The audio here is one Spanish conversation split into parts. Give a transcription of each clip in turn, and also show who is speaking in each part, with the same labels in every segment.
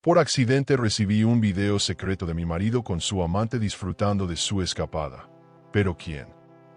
Speaker 1: Por accidente recibí un video secreto de mi marido con su amante disfrutando de su escapada. ¿Pero quién?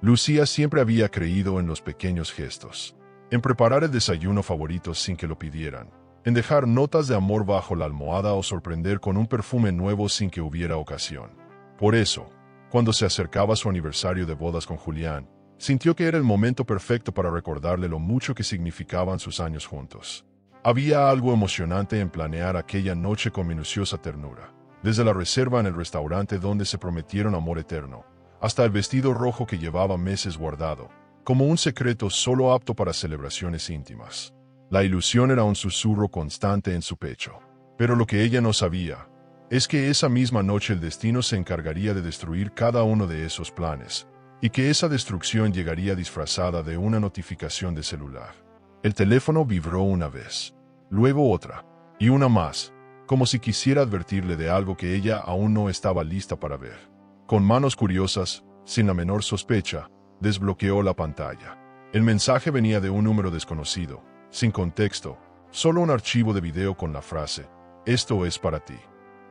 Speaker 1: Lucía siempre había creído en los pequeños gestos. En preparar el desayuno favorito sin que lo pidieran. En dejar notas de amor bajo la almohada o sorprender con un perfume nuevo sin que hubiera ocasión. Por eso, cuando se acercaba su aniversario de bodas con Julián, sintió que era el momento perfecto para recordarle lo mucho que significaban sus años juntos. Había algo emocionante en planear aquella noche con minuciosa ternura, desde la reserva en el restaurante donde se prometieron amor eterno, hasta el vestido rojo que llevaba meses guardado, como un secreto solo apto para celebraciones íntimas. La ilusión era un susurro constante en su pecho, pero lo que ella no sabía es que esa misma noche el destino se encargaría de destruir cada uno de esos planes, y que esa destrucción llegaría disfrazada de una notificación de celular. El teléfono vibró una vez, luego otra, y una más, como si quisiera advertirle de algo que ella aún no estaba lista para ver. Con manos curiosas, sin la menor sospecha, desbloqueó la pantalla. El mensaje venía de un número desconocido, sin contexto, solo un archivo de video con la frase, «Esto es para ti».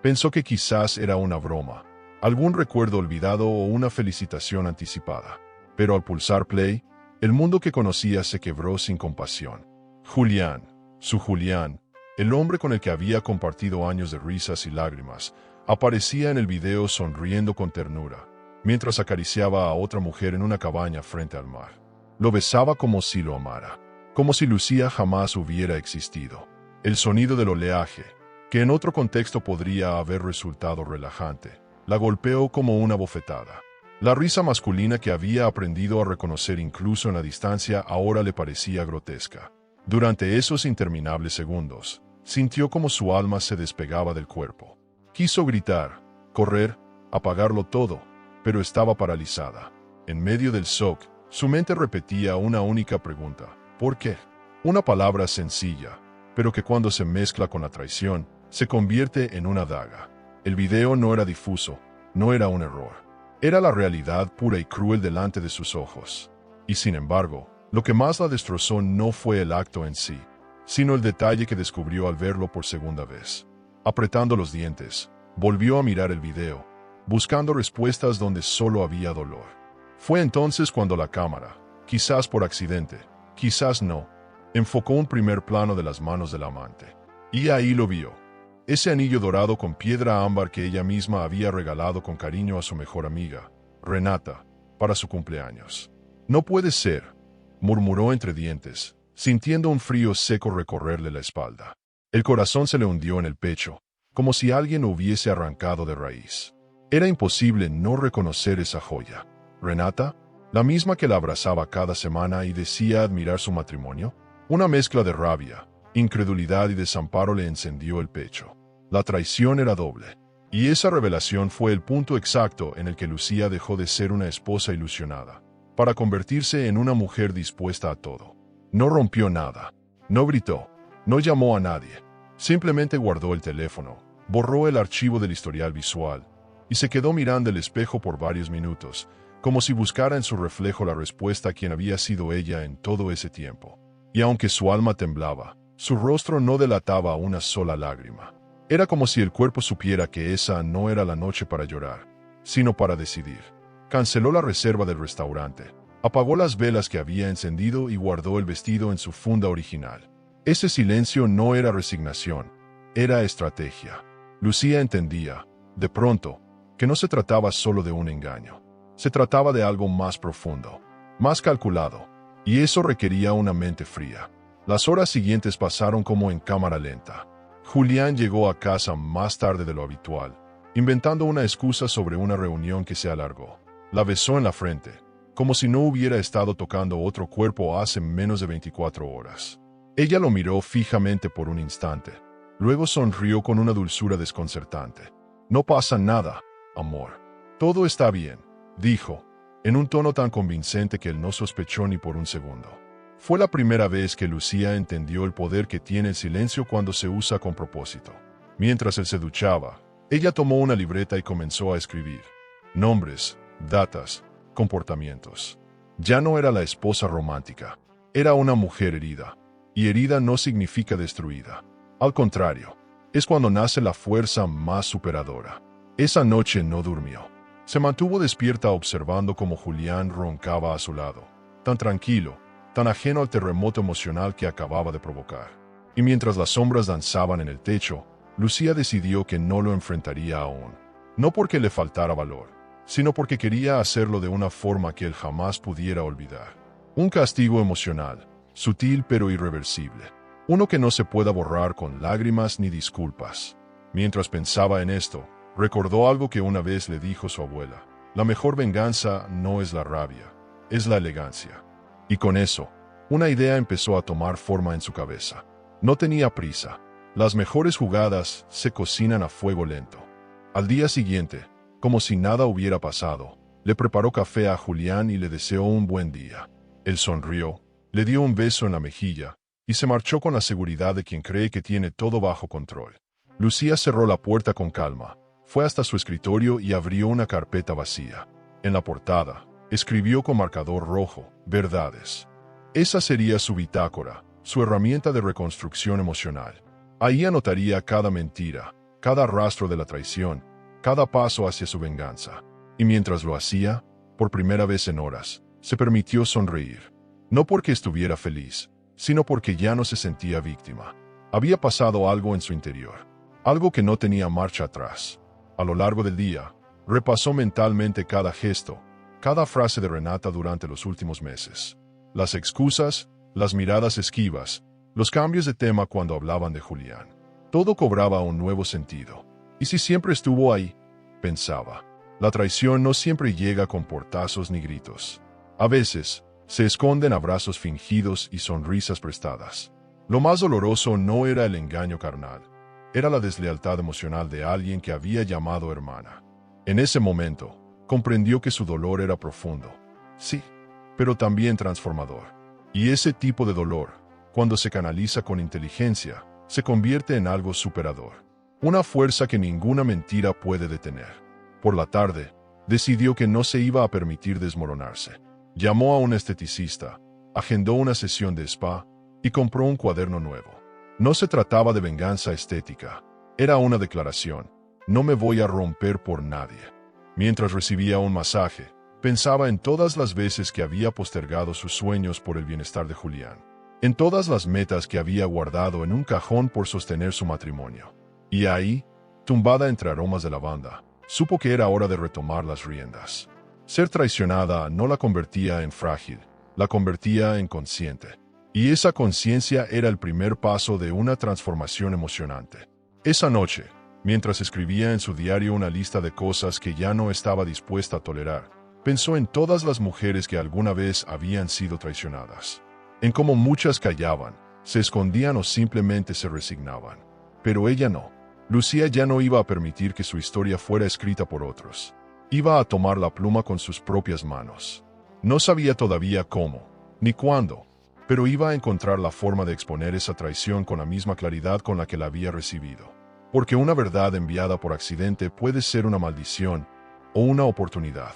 Speaker 1: Pensó que quizás era una broma, algún recuerdo olvidado o una felicitación anticipada. Pero al pulsar play, el mundo que conocía se quebró sin compasión. Julián, su Julián, el hombre con el que había compartido años de risas y lágrimas, aparecía en el video sonriendo con ternura, mientras acariciaba a otra mujer en una cabaña frente al mar. Lo besaba como si lo amara, como si Lucía jamás hubiera existido. El sonido del oleaje, que en otro contexto podría haber resultado relajante, la golpeó como una bofetada. La risa masculina que había aprendido a reconocer incluso en la distancia ahora le parecía grotesca. Durante esos interminables segundos, sintió como su alma se despegaba del cuerpo. Quiso gritar, correr, apagarlo todo, pero estaba paralizada. En medio del shock, su mente repetía una única pregunta: ¿por qué? Una palabra sencilla, pero que cuando se mezcla con la traición, se convierte en una daga. El video no era difuso, no era un error. Era la realidad pura y cruel delante de sus ojos. Y sin embargo, lo que más la destrozó no fue el acto en sí, sino el detalle que descubrió al verlo por segunda vez. Apretando los dientes, volvió a mirar el video, buscando respuestas donde solo había dolor. Fue entonces cuando la cámara, quizás por accidente, quizás no, enfocó un primer plano de las manos del amante. Y ahí lo vio. Ese anillo dorado con piedra ámbar que ella misma había regalado con cariño a su mejor amiga, Renata, para su cumpleaños. «No puede ser», murmuró entre dientes, sintiendo un frío seco recorrerle la espalda. El corazón se le hundió en el pecho, como si alguien lo hubiese arrancado de raíz. Era imposible no reconocer esa joya. ¿Renata? ¿La misma que la abrazaba cada semana y decía admirar su matrimonio? Una mezcla de rabia, incredulidad y desamparo le encendió el pecho. La traición era doble. Y esa revelación fue el punto exacto en el que Lucía dejó de ser una esposa ilusionada, para convertirse en una mujer dispuesta a todo. No rompió nada. No gritó. No llamó a nadie. Simplemente guardó el teléfono, borró el archivo del historial visual, y se quedó mirando el espejo por varios minutos, como si buscara en su reflejo la respuesta a quien había sido ella en todo ese tiempo. Y aunque su alma temblaba, su rostro no delataba una sola lágrima. Era como si el cuerpo supiera que esa no era la noche para llorar, sino para decidir. Canceló la reserva del restaurante, apagó las velas que había encendido y guardó el vestido en su funda original. Ese silencio no era resignación, era estrategia. Lucía entendía, de pronto, que no se trataba solo de un engaño. Se trataba de algo más profundo, más calculado, y eso requería una mente fría. Las horas siguientes pasaron como en cámara lenta. Julián llegó a casa más tarde de lo habitual, inventando una excusa sobre una reunión que se alargó. La besó en la frente, como si no hubiera estado tocando otro cuerpo hace menos de 24 horas. Ella lo miró fijamente por un instante, luego sonrió con una dulzura desconcertante. «No pasa nada, amor. Todo está bien», dijo, en un tono tan convincente que él no sospechó ni por un segundo. Fue la primera vez que Lucía entendió el poder que tiene el silencio cuando se usa con propósito. Mientras él se duchaba, ella tomó una libreta y comenzó a escribir. Nombres, datas, comportamientos. Ya no era la esposa romántica, era una mujer herida. Y herida no significa destruida. Al contrario, es cuando nace la fuerza más superadora. Esa noche no durmió. Se mantuvo despierta observando cómo Julián roncaba a su lado, tan tranquilo, tan ajeno al terremoto emocional que acababa de provocar. Y mientras las sombras danzaban en el techo, Lucía decidió que no lo enfrentaría aún. No porque le faltara valor, sino porque quería hacerlo de una forma que él jamás pudiera olvidar. Un castigo emocional, sutil pero irreversible. Uno que no se pueda borrar con lágrimas ni disculpas. Mientras pensaba en esto, recordó algo que una vez le dijo su abuela. La mejor venganza no es la rabia, es la elegancia. Y con eso, una idea empezó a tomar forma en su cabeza. No tenía prisa. Las mejores jugadas se cocinan a fuego lento. Al día siguiente, como si nada hubiera pasado, le preparó café a Julián y le deseó un buen día. Él sonrió, le dio un beso en la mejilla y se marchó con la seguridad de quien cree que tiene todo bajo control. Lucía cerró la puerta con calma, fue hasta su escritorio y abrió una carpeta vacía. En la portada, escribió con marcador rojo, verdades. Esa sería su bitácora, su herramienta de reconstrucción emocional. Ahí anotaría cada mentira, cada rastro de la traición, cada paso hacia su venganza. Y mientras lo hacía, por primera vez en horas, se permitió sonreír. No porque estuviera feliz, sino porque ya no se sentía víctima. Había pasado algo en su interior, algo que no tenía marcha atrás. A lo largo del día, repasó mentalmente cada gesto, cada frase de Renata durante los últimos meses. Las excusas, las miradas esquivas, los cambios de tema cuando hablaban de Julián. Todo cobraba un nuevo sentido. ¿Y si siempre estuvo ahí? Pensaba. La traición no siempre llega con portazos ni gritos. A veces, se esconden abrazos fingidos y sonrisas prestadas. Lo más doloroso no era el engaño carnal, era la deslealtad emocional de alguien que había llamado hermana. En ese momento, comprendió que su dolor era profundo, sí, pero también transformador. Y ese tipo de dolor, cuando se canaliza con inteligencia, se convierte en algo superador. Una fuerza que ninguna mentira puede detener. Por la tarde, decidió que no se iba a permitir desmoronarse. Llamó a un esteticista, agendó una sesión de spa y compró un cuaderno nuevo. No se trataba de venganza estética, era una declaración: no me voy a romper por nadie. Mientras recibía un masaje, pensaba en todas las veces que había postergado sus sueños por el bienestar de Julián, en todas las metas que había guardado en un cajón por sostener su matrimonio. Y ahí, tumbada entre aromas de lavanda, supo que era hora de retomar las riendas. Ser traicionada no la convertía en frágil, la convertía en consciente. Y esa conciencia era el primer paso de una transformación emocionante. Esa noche, mientras escribía en su diario una lista de cosas que ya no estaba dispuesta a tolerar, pensó en todas las mujeres que alguna vez habían sido traicionadas. En cómo muchas callaban, se escondían o simplemente se resignaban. Pero ella no. Lucía ya no iba a permitir que su historia fuera escrita por otros. Iba a tomar la pluma con sus propias manos. No sabía todavía cómo, ni cuándo, pero iba a encontrar la forma de exponer esa traición con la misma claridad con la que la había recibido. Porque una verdad enviada por accidente puede ser una maldición o una oportunidad.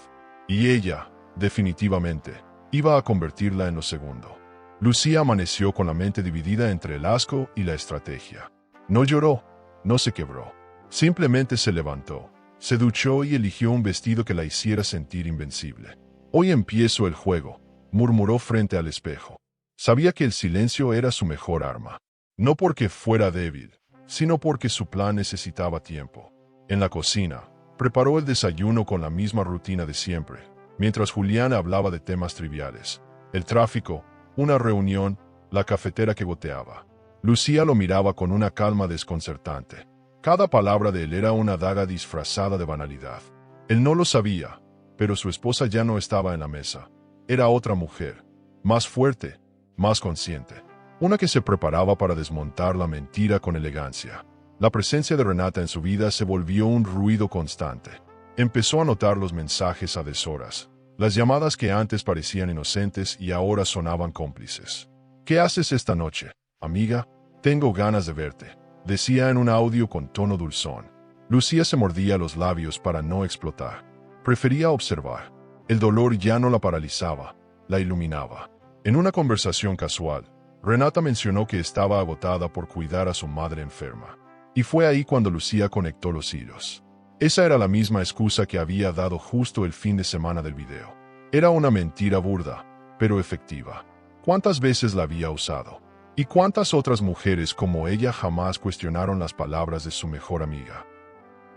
Speaker 1: Y ella, definitivamente, iba a convertirla en lo segundo. Lucía amaneció con la mente dividida entre el asco y la estrategia. No lloró, no se quebró. Simplemente se levantó, se duchó y eligió un vestido que la hiciera sentir invencible. Hoy empiezo el juego, murmuró frente al espejo. Sabía que el silencio era su mejor arma. No porque fuera débil, sino porque su plan necesitaba tiempo. En la cocina, preparó el desayuno con la misma rutina de siempre, mientras Julián hablaba de temas triviales. El tráfico, una reunión, la cafetera que goteaba. Lucía lo miraba con una calma desconcertante. Cada palabra de él era una daga disfrazada de banalidad. Él no lo sabía, pero su esposa ya no estaba en la mesa. Era otra mujer, más fuerte, más consciente. Una que se preparaba para desmontar la mentira con elegancia. La presencia de Renata en su vida se volvió un ruido constante. Empezó a notar los mensajes a deshoras, las llamadas que antes parecían inocentes y ahora sonaban cómplices. ¿Qué haces esta noche, amiga? Tengo ganas de verte, decía en un audio con tono dulzón. Lucía se mordía los labios para no explotar. Prefería observar. El dolor ya no la paralizaba, la iluminaba. En una conversación casual, Renata mencionó que estaba agotada por cuidar a su madre enferma. Y fue ahí cuando Lucía conectó los hilos. Esa era la misma excusa que había dado justo el fin de semana del video. Era una mentira burda, pero efectiva. ¿Cuántas veces la había usado? ¿Y cuántas otras mujeres como ella jamás cuestionaron las palabras de su mejor amiga?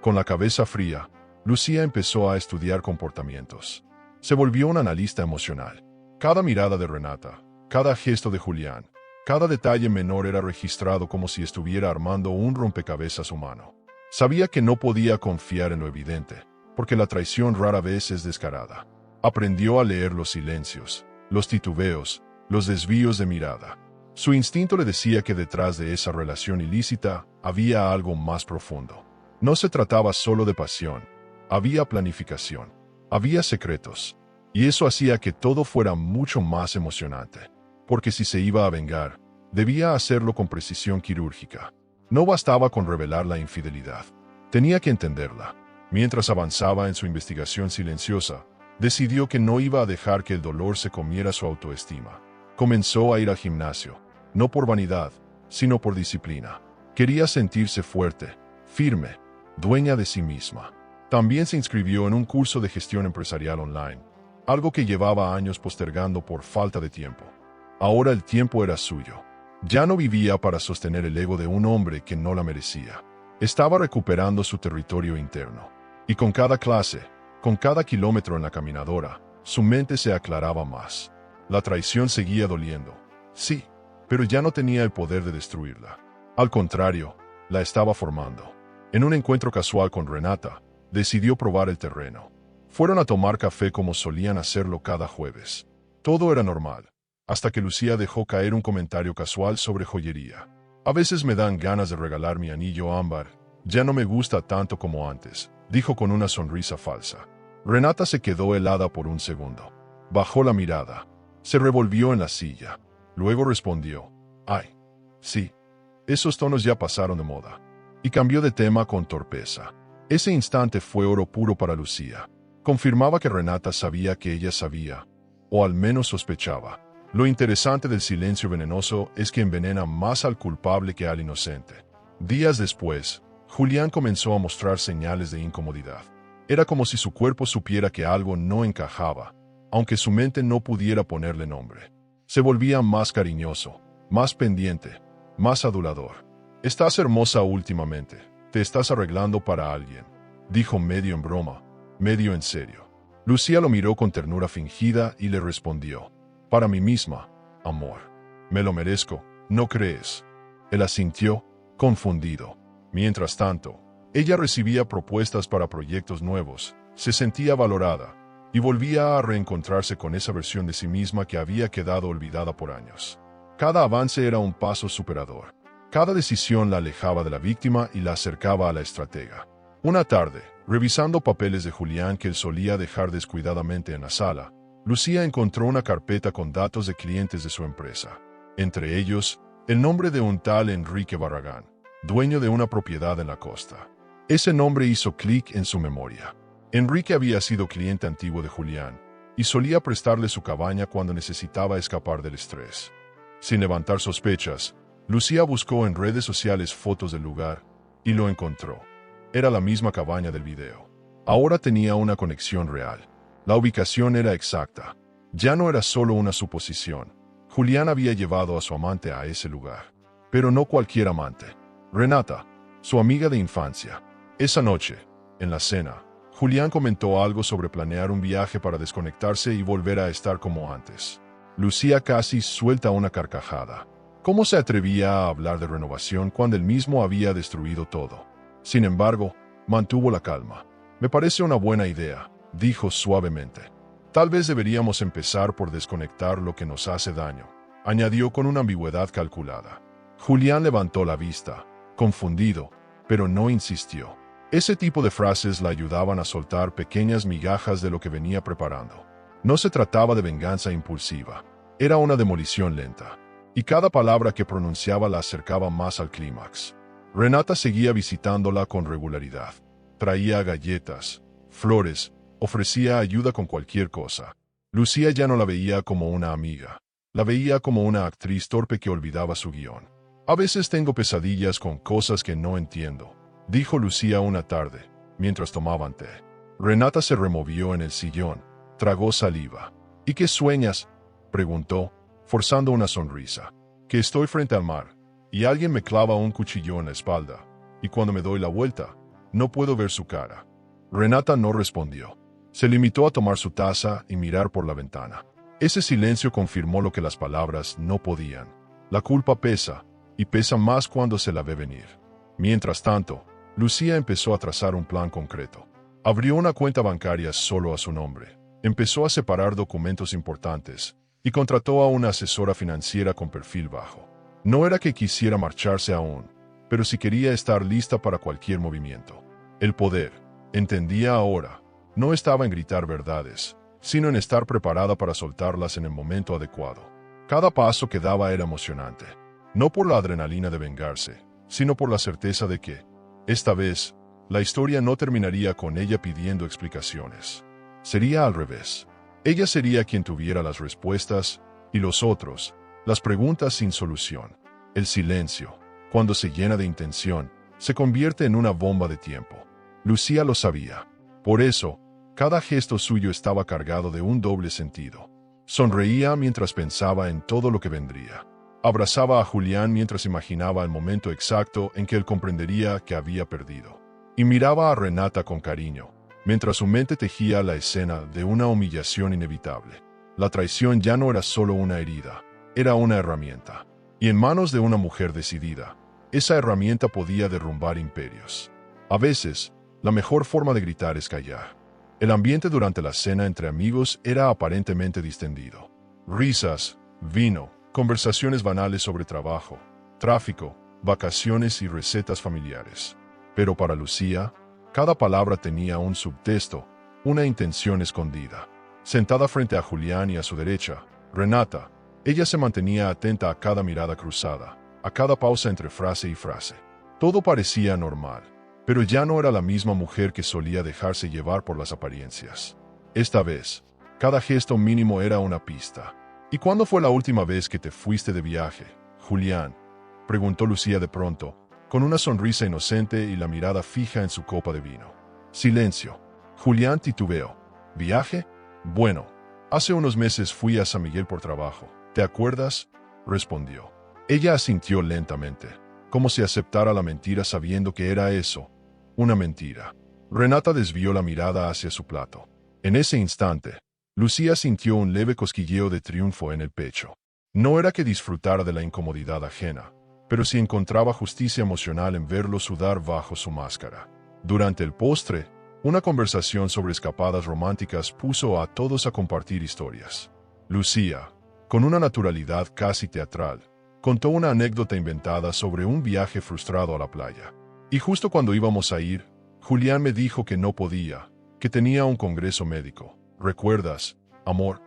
Speaker 1: Con la cabeza fría, Lucía empezó a estudiar comportamientos. Se volvió un analista emocional. Cada mirada de Renata, cada gesto de Julián, cada detalle menor era registrado como si estuviera armando un rompecabezas humano. Sabía que no podía confiar en lo evidente, porque la traición rara vez es descarada. Aprendió a leer los silencios, los titubeos, los desvíos de mirada. Su instinto le decía que detrás de esa relación ilícita había algo más profundo. No se trataba solo de pasión, había planificación, había secretos, y eso hacía que todo fuera mucho más emocionante, porque si se iba a vengar, debía hacerlo con precisión quirúrgica. No bastaba con revelar la infidelidad, tenía que entenderla. Mientras avanzaba en su investigación silenciosa, decidió que no iba a dejar que el dolor se comiera su autoestima. Comenzó a ir al gimnasio, no por vanidad, sino por disciplina. Quería sentirse fuerte, firme, dueña de sí misma. También se inscribió en un curso de gestión empresarial online, algo que llevaba años postergando por falta de tiempo. Ahora el tiempo era suyo. Ya no vivía para sostener el ego de un hombre que no la merecía. Estaba recuperando su territorio interno. Y con cada clase, con cada kilómetro en la caminadora, su mente se aclaraba más. La traición seguía doliendo. Sí, pero ya no tenía el poder de destruirla. Al contrario, la estaba formando. En un encuentro casual con Renata, decidió probar el terreno. Fueron a tomar café como solían hacerlo cada jueves. Todo era normal, hasta que Lucía dejó caer un comentario casual sobre joyería. A veces me dan ganas de regalar mi anillo ámbar. Ya no me gusta tanto como antes, dijo con una sonrisa falsa. Renata se quedó helada por un segundo. Bajó la mirada. Se revolvió en la silla. Luego respondió, «Ay, sí, esos tonos ya pasaron de moda». Y cambió de tema con torpeza. Ese instante fue oro puro para Lucía. Confirmaba que Renata sabía que ella sabía, o al menos sospechaba. Lo interesante del silencio venenoso es que envenena más al culpable que al inocente. Días después, Julián comenzó a mostrar señales de incomodidad. Era como si su cuerpo supiera que algo no encajaba, aunque su mente no pudiera ponerle nombre. Se volvía más cariñoso, más pendiente, más adulador. «Estás hermosa últimamente. Te estás arreglando para alguien», dijo medio en broma, medio en serio. Lucía lo miró con ternura fingida y le respondió, «Para mí misma, amor. Me lo merezco, ¿no crees?». Él asintió, confundido. Mientras tanto, ella recibía propuestas para proyectos nuevos, se sentía valorada, y volvía a reencontrarse con esa versión de sí misma que había quedado olvidada por años. Cada avance era un paso superador. Cada decisión la alejaba de la víctima y la acercaba a la estratega. Una tarde, revisando papeles de Julián que él solía dejar descuidadamente en la sala, Lucía encontró una carpeta con datos de clientes de su empresa. Entre ellos, el nombre de un tal Enrique Barragán, dueño de una propiedad en la costa. Ese nombre hizo clic en su memoria. Enrique había sido cliente antiguo de Julián y solía prestarle su cabaña cuando necesitaba escapar del estrés. Sin levantar sospechas, Lucía buscó en redes sociales fotos del lugar y lo encontró. Era la misma cabaña del video. Ahora tenía una conexión real. La ubicación era exacta. Ya no era solo una suposición. Julián había llevado a su amante a ese lugar. Pero no cualquier amante. Renata, su amiga de infancia. Esa noche, en la cena, Julián comentó algo sobre planear un viaje para desconectarse y volver a estar como antes. Lucía casi suelta una carcajada. ¿Cómo se atrevía a hablar de renovación cuando él mismo había destruido todo? Sin embargo, mantuvo la calma. «Me parece una buena idea», dijo suavemente. «Tal vez deberíamos empezar por desconectar lo que nos hace daño», añadió con una ambigüedad calculada. Julián levantó la vista, confundido, pero no insistió. Ese tipo de frases la ayudaban a soltar pequeñas migajas de lo que venía preparando. No se trataba de venganza impulsiva, era una demolición lenta. Y cada palabra que pronunciaba la acercaba más al clímax. Renata seguía visitándola con regularidad. Traía galletas, flores, ofrecía ayuda con cualquier cosa. Lucía ya no la veía como una amiga. La veía como una actriz torpe que olvidaba su guión. A veces tengo pesadillas con cosas que no entiendo, dijo Lucía una tarde, mientras tomaban té. Renata se removió en el sillón, tragó saliva. ¿Y qué sueñas?, preguntó, forzando una sonrisa. Que estoy frente al mar, y alguien me clava un cuchillo en la espalda, y cuando me doy la vuelta, no puedo ver su cara. Renata no respondió. Se limitó a tomar su taza y mirar por la ventana. Ese silencio confirmó lo que las palabras no podían. La culpa pesa, y pesa más cuando se la ve venir. Mientras tanto, Lucía empezó a trazar un plan concreto. Abrió una cuenta bancaria solo a su nombre. Empezó a separar documentos importantes y contrató a una asesora financiera con perfil bajo. No era que quisiera marcharse aún, pero sí quería estar lista para cualquier movimiento. El poder, entendía ahora, no estaba en gritar verdades, sino en estar preparada para soltarlas en el momento adecuado. Cada paso que daba era emocionante, no por la adrenalina de vengarse, sino por la certeza de que, esta vez, la historia no terminaría con ella pidiendo explicaciones. Sería al revés. Ella sería quien tuviera las respuestas, y los otros, las preguntas sin solución. El silencio, cuando se llena de intención, se convierte en una bomba de tiempo. Lucía lo sabía. Por eso, cada gesto suyo estaba cargado de un doble sentido. Sonreía mientras pensaba en todo lo que vendría. Abrazaba a Julián mientras imaginaba el momento exacto en que él comprendería que había perdido. Y miraba a Renata con cariño, mientras su mente tejía la escena de una humillación inevitable. La traición ya no era solo una herida, era una herramienta. Y en manos de una mujer decidida, esa herramienta podía derrumbar imperios. A veces, la mejor forma de gritar es callar. El ambiente durante la cena entre amigos era aparentemente distendido. Risas, vino, conversaciones banales sobre trabajo, tráfico, vacaciones y recetas familiares. Pero para Lucía, cada palabra tenía un subtexto, una intención escondida. Sentada frente a Julián y a su derecha, Renata, ella se mantenía atenta a cada mirada cruzada, a cada pausa entre frase y frase. Todo parecía normal, pero ya no era la misma mujer que solía dejarse llevar por las apariencias. Esta vez, cada gesto mínimo era una pista. ¿Y cuándo fue la última vez que te fuiste de viaje, Julián?, preguntó Lucía de pronto, con una sonrisa inocente y la mirada fija en su copa de vino. Silencio. Julián titubeó. ¿Viaje? Bueno, hace unos meses fui a San Miguel por trabajo. ¿Te acuerdas?, respondió. Ella asintió lentamente, como si aceptara la mentira sabiendo que era eso, una mentira. Renata desvió la mirada hacia su plato. En ese instante, Lucía sintió un leve cosquilleo de triunfo en el pecho. No era que disfrutara de la incomodidad ajena, pero sí encontraba justicia emocional en verlo sudar bajo su máscara. Durante el postre, una conversación sobre escapadas románticas puso a todos a compartir historias. Lucía, con una naturalidad casi teatral, contó una anécdota inventada sobre un viaje frustrado a la playa. Y justo cuando íbamos a ir, Julián me dijo que no podía, que tenía un congreso médico. ¿Recuerdas, amor?,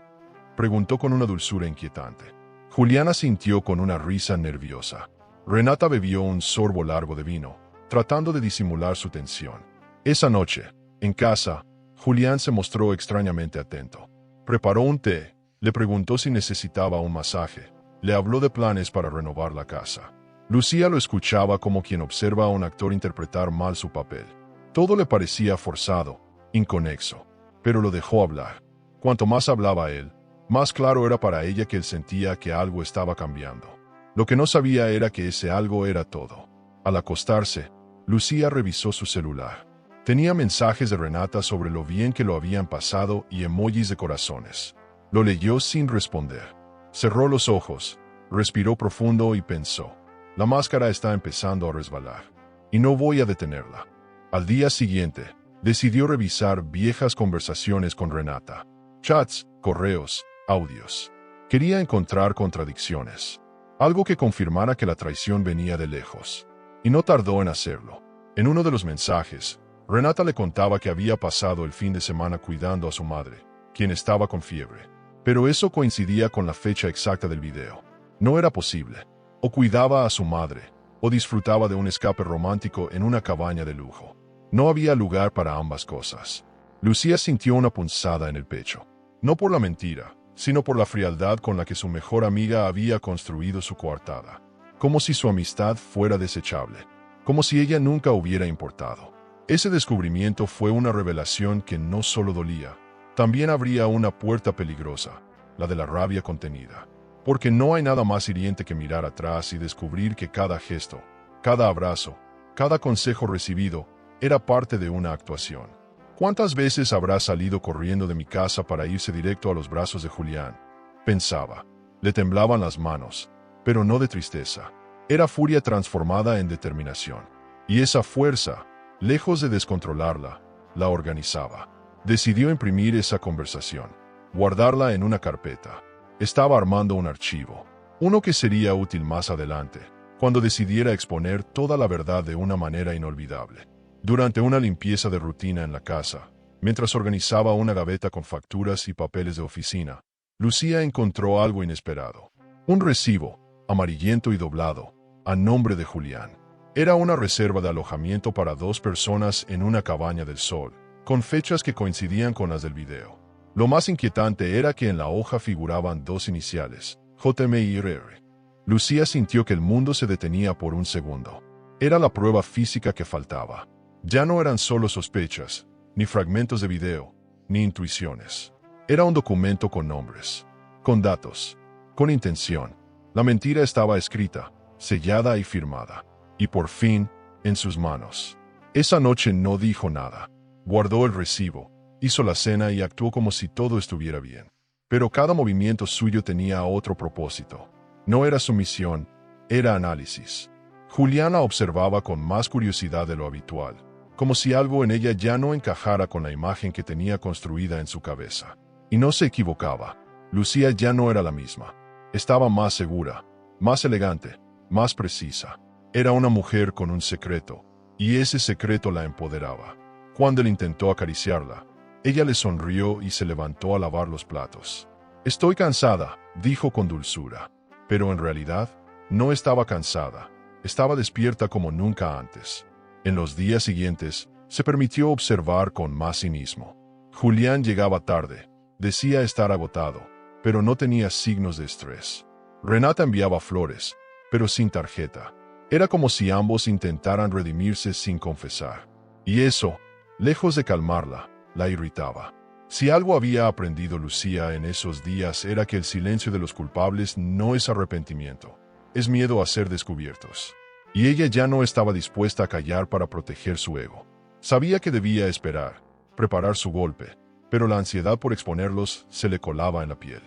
Speaker 1: preguntó con una dulzura inquietante. Julián asintió con una risa nerviosa. Renata bebió un sorbo largo de vino, tratando de disimular su tensión. Esa noche, en casa, Julián se mostró extrañamente atento. Preparó un té, le preguntó si necesitaba un masaje, le habló de planes para renovar la casa. Lucía lo escuchaba como quien observa a un actor interpretar mal su papel. Todo le parecía forzado, inconexo, pero lo dejó hablar. Cuanto más hablaba él, más claro era para ella que él sentía que algo estaba cambiando. Lo que no sabía era que ese algo era todo. Al acostarse, Lucía revisó su celular. Tenía mensajes de Renata sobre lo bien que lo habían pasado y emojis de corazones. Lo leyó sin responder. Cerró los ojos, respiró profundo y pensó: la máscara está empezando a resbalar, y no voy a detenerla. Al día siguiente, decidió revisar viejas conversaciones con Renata. Chats, correos, audios. Quería encontrar contradicciones. Algo que confirmara que la traición venía de lejos. Y no tardó en hacerlo. En uno de los mensajes, Renata le contaba que había pasado el fin de semana cuidando a su madre, quien estaba con fiebre. Pero eso coincidía con la fecha exacta del video. No era posible. O cuidaba a su madre, o disfrutaba de un escape romántico en una cabaña de lujo. No había lugar para ambas cosas. Lucía sintió una punzada en el pecho. No por la mentira, sino por la frialdad con la que su mejor amiga había construido su coartada. como si su amistad fuera desechable, como si ella nunca hubiera importado. Ese descubrimiento fue una revelación que no solo dolía, también abría una puerta peligrosa, la de la rabia contenida. Porque no hay nada más hiriente que mirar atrás y descubrir que cada gesto, cada abrazo, cada consejo recibido era parte de una actuación. ¿Cuántas veces habrá salido corriendo de mi casa para irse directo a los brazos de Julián? Pensaba. Le temblaban las manos, pero no de tristeza. Era furia transformada en determinación. Y esa fuerza, lejos de descontrolarla, la organizaba. Decidió imprimir esa conversación, guardarla en una carpeta. Estaba armando un archivo, uno que sería útil más adelante, cuando decidiera exponer toda la verdad de una manera inolvidable. Durante una limpieza de rutina en la casa, mientras organizaba una gaveta con facturas y papeles de oficina, Lucía encontró algo inesperado. Un recibo, amarillento y doblado, a nombre de Julián. Era una reserva de alojamiento para 2 personas en una cabaña del sol, con fechas que coincidían con las del video. Lo más inquietante era que en la hoja figuraban 2 iniciales, JMIRR. Lucía sintió que el mundo se detenía por un segundo. Era la prueba física que faltaba. Ya no eran solo sospechas, ni fragmentos de video, ni intuiciones. Era un documento con nombres, con datos, con intención. La mentira estaba escrita, sellada y firmada. Y por fin, en sus manos. Esa noche no dijo nada. Guardó el recibo, hizo la cena y actuó como si todo estuviera bien. Pero cada movimiento suyo tenía otro propósito. No era sumisión, era análisis. Julián la observaba con más curiosidad de lo habitual, como si algo en ella ya no encajara con la imagen que tenía construida en su cabeza. Y no se equivocaba. Lucía ya no era la misma. Estaba más segura, más elegante, más precisa. Era una mujer con un secreto, y ese secreto la empoderaba. Cuando él intentó acariciarla, ella le sonrió y se levantó a lavar los platos. «Estoy cansada», dijo con dulzura. Pero en realidad, no estaba cansada. Estaba despierta como nunca antes. En los días siguientes, se permitió observar con más cinismo. Julián llegaba tarde. Decía estar agotado, pero no tenía signos de estrés. Renata enviaba flores, pero sin tarjeta. Era como si ambos intentaran redimirse sin confesar. Y eso, lejos de calmarla, la irritaba. Si algo había aprendido Lucía en esos días era que el silencio de los culpables no es arrepentimiento, es miedo a ser descubiertos. Y ella ya no estaba dispuesta a callar para proteger su ego. Sabía que debía esperar, preparar su golpe, pero la ansiedad por exponerlos se le colaba en la piel.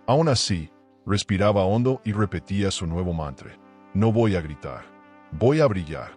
Speaker 1: Aún así, respiraba hondo y repetía su nuevo mantra: «No voy a gritar, voy a brillar».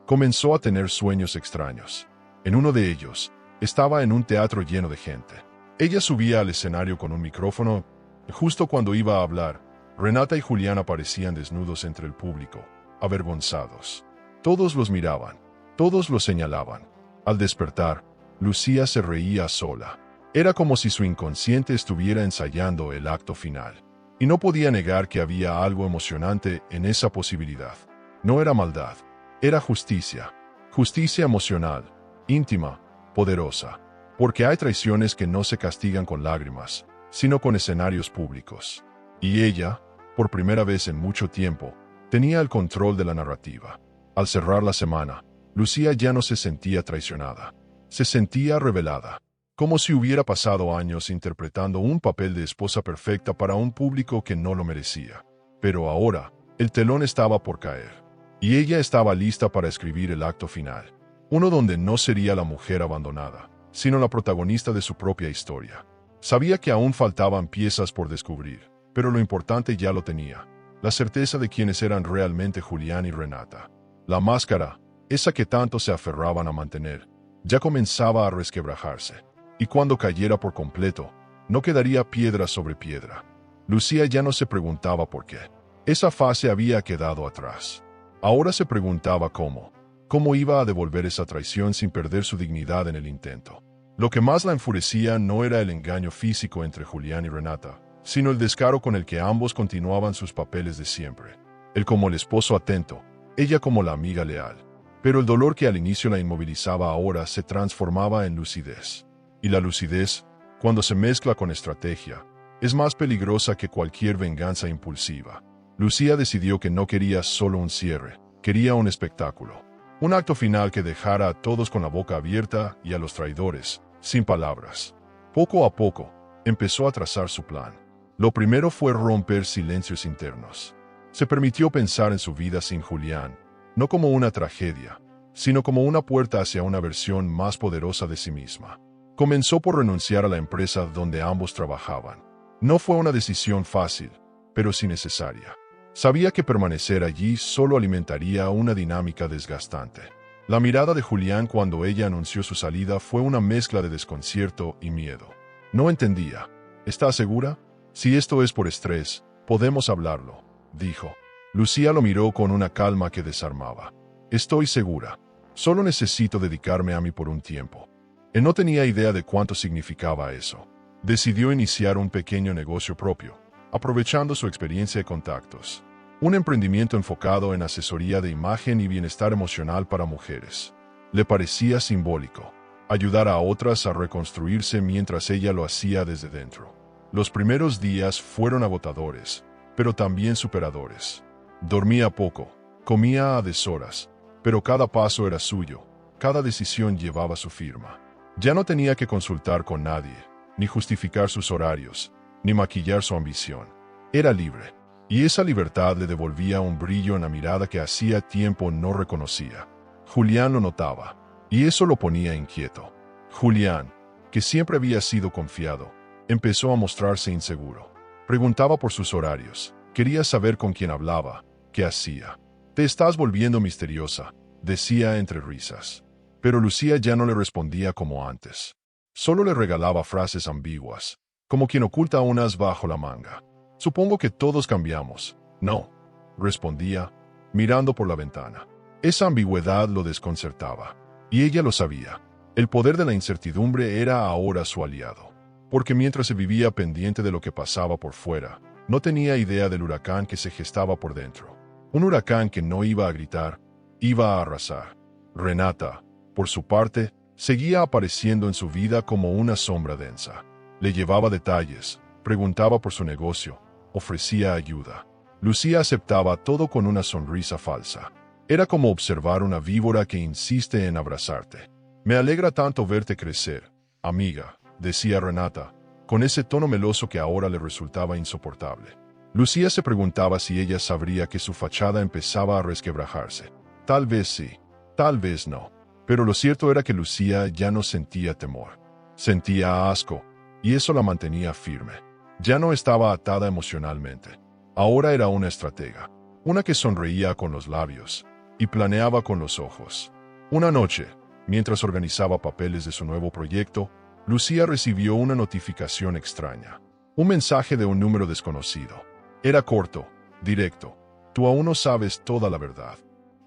Speaker 1: Comenzó a tener sueños extraños. En uno de ellos, estaba en un teatro lleno de gente. Ella subía al escenario con un micrófono. Justo cuando iba a hablar, Renata y Julián aparecían desnudos entre el público, avergonzados. Todos los miraban, todos los señalaban. Al despertar, Lucía se reía sola. Era como si su inconsciente estuviera ensayando el acto final. Y no podía negar que había algo emocionante en esa posibilidad. No era maldad, era justicia. Justicia emocional, íntima, poderosa. Porque hay traiciones que no se castigan con lágrimas, sino con escenarios públicos. Y ella, por primera vez en mucho tiempo, tenía el control de la narrativa. Al cerrar la semana, Lucía ya no se sentía traicionada. Se sentía revelada, como si hubiera pasado años interpretando un papel de esposa perfecta para un público que no lo merecía. Pero ahora, el telón estaba por caer. Y ella estaba lista para escribir el acto final. Uno donde no sería la mujer abandonada, sino la protagonista de su propia historia. Sabía que aún faltaban piezas por descubrir, pero lo importante ya lo tenía. La certeza de quiénes eran realmente Julián y Renata. La máscara, esa que tanto se aferraban a mantener, ya comenzaba a resquebrajarse. Y cuando cayera por completo, no quedaría piedra sobre piedra. Lucía ya no se preguntaba por qué. Esa fase había quedado atrás. Ahora se preguntaba cómo iba a devolver esa traición sin perder su dignidad en el intento. Lo que más la enfurecía no era el engaño físico entre Julián y Renata, sino el descaro con el que ambos continuaban sus papeles de siempre. Él como el esposo atento, ella como la amiga leal. Pero el dolor que al inicio la inmovilizaba ahora se transformaba en lucidez. Y la lucidez, cuando se mezcla con estrategia, es más peligrosa que cualquier venganza impulsiva. Lucía decidió que no quería solo un cierre, quería un espectáculo. Un acto final que dejara a todos con la boca abierta y a los traidores, sin palabras. Poco a poco, empezó a trazar su plan. Lo primero fue romper silencios internos. Se permitió pensar en su vida sin Julián, no como una tragedia, sino como una puerta hacia una versión más poderosa de sí misma. Comenzó por renunciar a la empresa donde ambos trabajaban. No fue una decisión fácil, pero sí necesaria. Sabía que permanecer allí solo alimentaría una dinámica desgastante. La mirada de Julián cuando ella anunció su salida fue una mezcla de desconcierto y miedo. No entendía. ¿Estás segura? Si esto es por estrés, podemos hablarlo, dijo. Lucía lo miró con una calma que desarmaba. Estoy segura. Solo necesito dedicarme a mí por un tiempo. Él no tenía idea de cuánto significaba eso. Decidió iniciar un pequeño negocio propio, aprovechando su experiencia y contactos. Un emprendimiento enfocado en asesoría de imagen y bienestar emocional para mujeres. Le parecía simbólico, ayudar a otras a reconstruirse mientras ella lo hacía desde dentro. Los primeros días fueron agotadores, pero también superadores. Dormía poco, comía a deshoras, pero cada paso era suyo, cada decisión llevaba su firma. Ya no tenía que consultar con nadie, ni justificar sus horarios, ni maquillar su ambición. Era libre, y esa libertad le devolvía un brillo en la mirada que hacía tiempo no reconocía. Julián lo notaba, y eso lo ponía inquieto. Julián, que siempre había sido confiado, empezó a mostrarse inseguro. Preguntaba por sus horarios, quería saber con quién hablaba, qué hacía. «Te estás volviendo misteriosa», decía entre risas. Pero Lucía ya no le respondía como antes. Solo le regalaba frases ambiguas, como quien oculta un as bajo la manga. «Supongo que todos cambiamos». «No», respondía, mirando por la ventana. Esa ambigüedad lo desconcertaba, y ella lo sabía. El poder de la incertidumbre era ahora su aliado, porque mientras se vivía pendiente de lo que pasaba por fuera, no tenía idea del huracán que se gestaba por dentro. Un huracán que no iba a gritar, iba a arrasar. Renata, por su parte, seguía apareciendo en su vida como una sombra densa. Le llevaba detalles, preguntaba por su negocio, ofrecía ayuda. Lucía aceptaba todo con una sonrisa falsa. Era como observar una víbora que insiste en abrazarte. «Me alegra tanto verte crecer, amiga», decía Renata, con ese tono meloso que ahora le resultaba insoportable. Lucía se preguntaba si ella sabría que su fachada empezaba a resquebrajarse. Tal vez sí, tal vez no. Pero lo cierto era que Lucía ya no sentía temor. Sentía asco, y eso la mantenía firme. Ya no estaba atada emocionalmente. Ahora era una estratega, una que sonreía con los labios y planeaba con los ojos. Una noche, mientras organizaba papeles de su nuevo proyecto, Lucía recibió una notificación extraña. Un mensaje de un número desconocido. Era corto, directo. «Tú aún no sabes toda la verdad».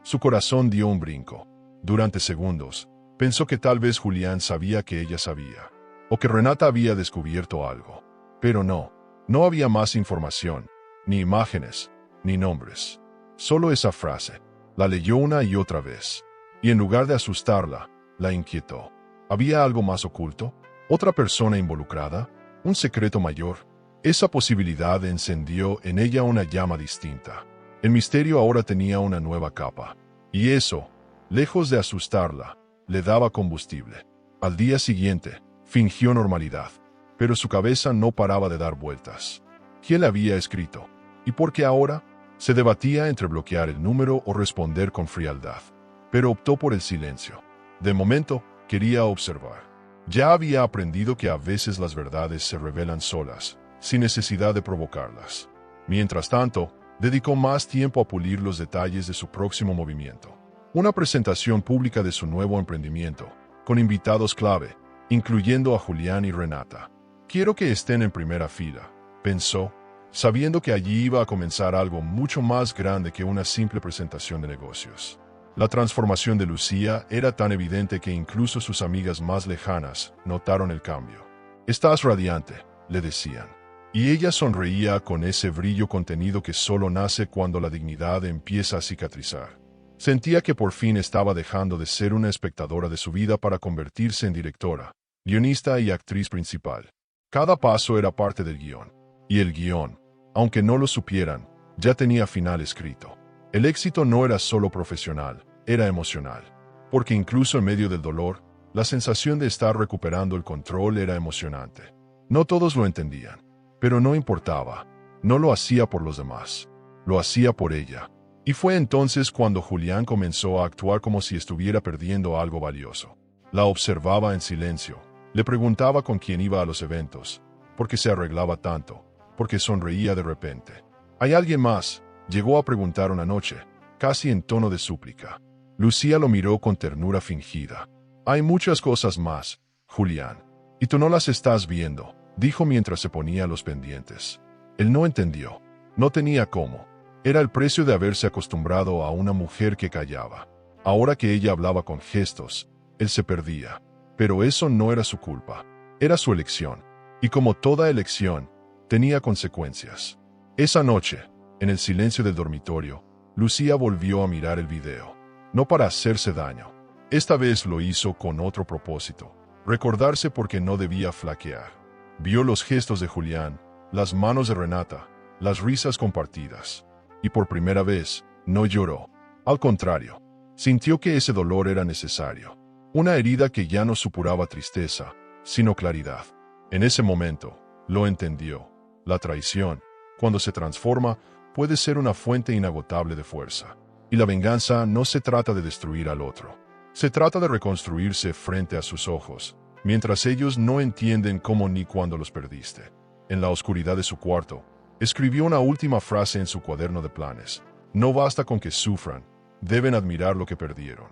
Speaker 1: Su corazón dio un brinco. Durante segundos, pensó que tal vez Julián sabía que ella sabía, o que Renata había descubierto algo. Pero no había más información, ni imágenes, ni nombres. Solo esa frase. La leyó una y otra vez, y en lugar de asustarla, la inquietó. ¿Había algo más oculto? ¿Otra persona involucrada? ¿Un secreto mayor? Esa posibilidad encendió en ella una llama distinta. El misterio ahora tenía una nueva capa, y eso, lejos de asustarla, le daba combustible. Al día siguiente, fingió normalidad, pero su cabeza no paraba de dar vueltas. ¿Quién le había escrito? ¿Y por qué ahora? Se debatía entre bloquear el número o responder con frialdad, pero optó por el silencio. De momento, quería observar. Ya había aprendido que a veces las verdades se revelan solas, sin necesidad de provocarlas. Mientras tanto, dedicó más tiempo a pulir los detalles de su próximo movimiento. Una presentación pública de su nuevo emprendimiento, con invitados clave, incluyendo a Julián y Renata. «Quiero que estén en primera fila», pensó, sabiendo que allí iba a comenzar algo mucho más grande que una simple presentación de negocios. La transformación de Lucía era tan evidente que incluso sus amigas más lejanas notaron el cambio. «Estás radiante», le decían. Y ella sonreía con ese brillo contenido que solo nace cuando la dignidad empieza a cicatrizar. Sentía que por fin estaba dejando de ser una espectadora de su vida para convertirse en directora, guionista y actriz principal. Cada paso era parte del guión. Y el guión, aunque no lo supieran, Ya tenía final escrito. El éxito no era solo profesional, era emocional. Porque incluso en medio del dolor, la sensación de estar recuperando el control era emocionante. No todos lo entendían, pero no importaba. No lo hacía por los demás, lo hacía por ella. Y fue entonces cuando Julián comenzó a actuar como si estuviera perdiendo algo valioso. La observaba en silencio, le preguntaba con quién iba a los eventos, por qué se arreglaba tanto, por qué sonreía de repente. ¿Hay alguien más?, llegó a preguntar una noche, casi en tono de súplica. Lucía lo miró con ternura fingida. Hay muchas cosas más, Julián, y tú no las estás viendo, dijo mientras se ponía los pendientes. Él no entendió, no tenía cómo. Era el precio de haberse acostumbrado a una mujer que callaba. Ahora que ella hablaba con gestos, él se perdía. Pero eso no era su culpa, era su elección. Y como toda elección, tenía consecuencias. Esa noche, en el silencio del dormitorio, Lucía volvió a mirar el video. No para hacerse daño. Esta vez lo hizo con otro propósito. Recordarse porque no debía flaquear. Vio los gestos de Julián, las manos de Renata, las risas compartidas. Y por primera vez, no lloró. Al contrario, sintió que ese dolor era necesario. Una herida que ya no supuraba tristeza, sino claridad. En ese momento, lo entendió. La traición, cuando se transforma, puede ser una fuente inagotable de fuerza. Y la venganza no se trata de destruir al otro. Se trata de reconstruirse frente a sus ojos, mientras ellos no entienden cómo ni cuándo los perdiste. En la oscuridad de su cuarto, escribió una última frase en su cuaderno de planes. No basta con que sufran, deben admirar lo que perdieron.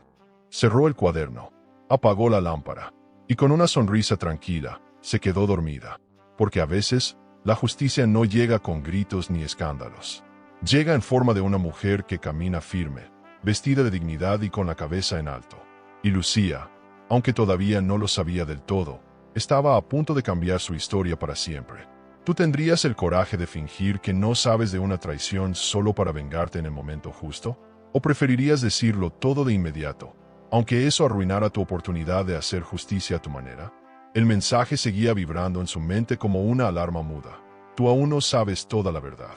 Speaker 1: Cerró el cuaderno, apagó la lámpara, y con una sonrisa tranquila, se quedó dormida. Porque a veces, la justicia no llega con gritos ni escándalos. Llega en forma de una mujer que camina firme, vestida de dignidad y con la cabeza en alto. Y Lucía, aunque todavía no lo sabía del todo, estaba a punto de cambiar su historia para siempre. ¿Tú tendrías el coraje de fingir que no sabes de una traición solo para vengarte en el momento justo? ¿O preferirías decirlo todo de inmediato, aunque eso arruinara tu oportunidad de hacer justicia a tu manera? El mensaje seguía vibrando en su mente como una alarma muda. Tú aún no sabes toda la verdad.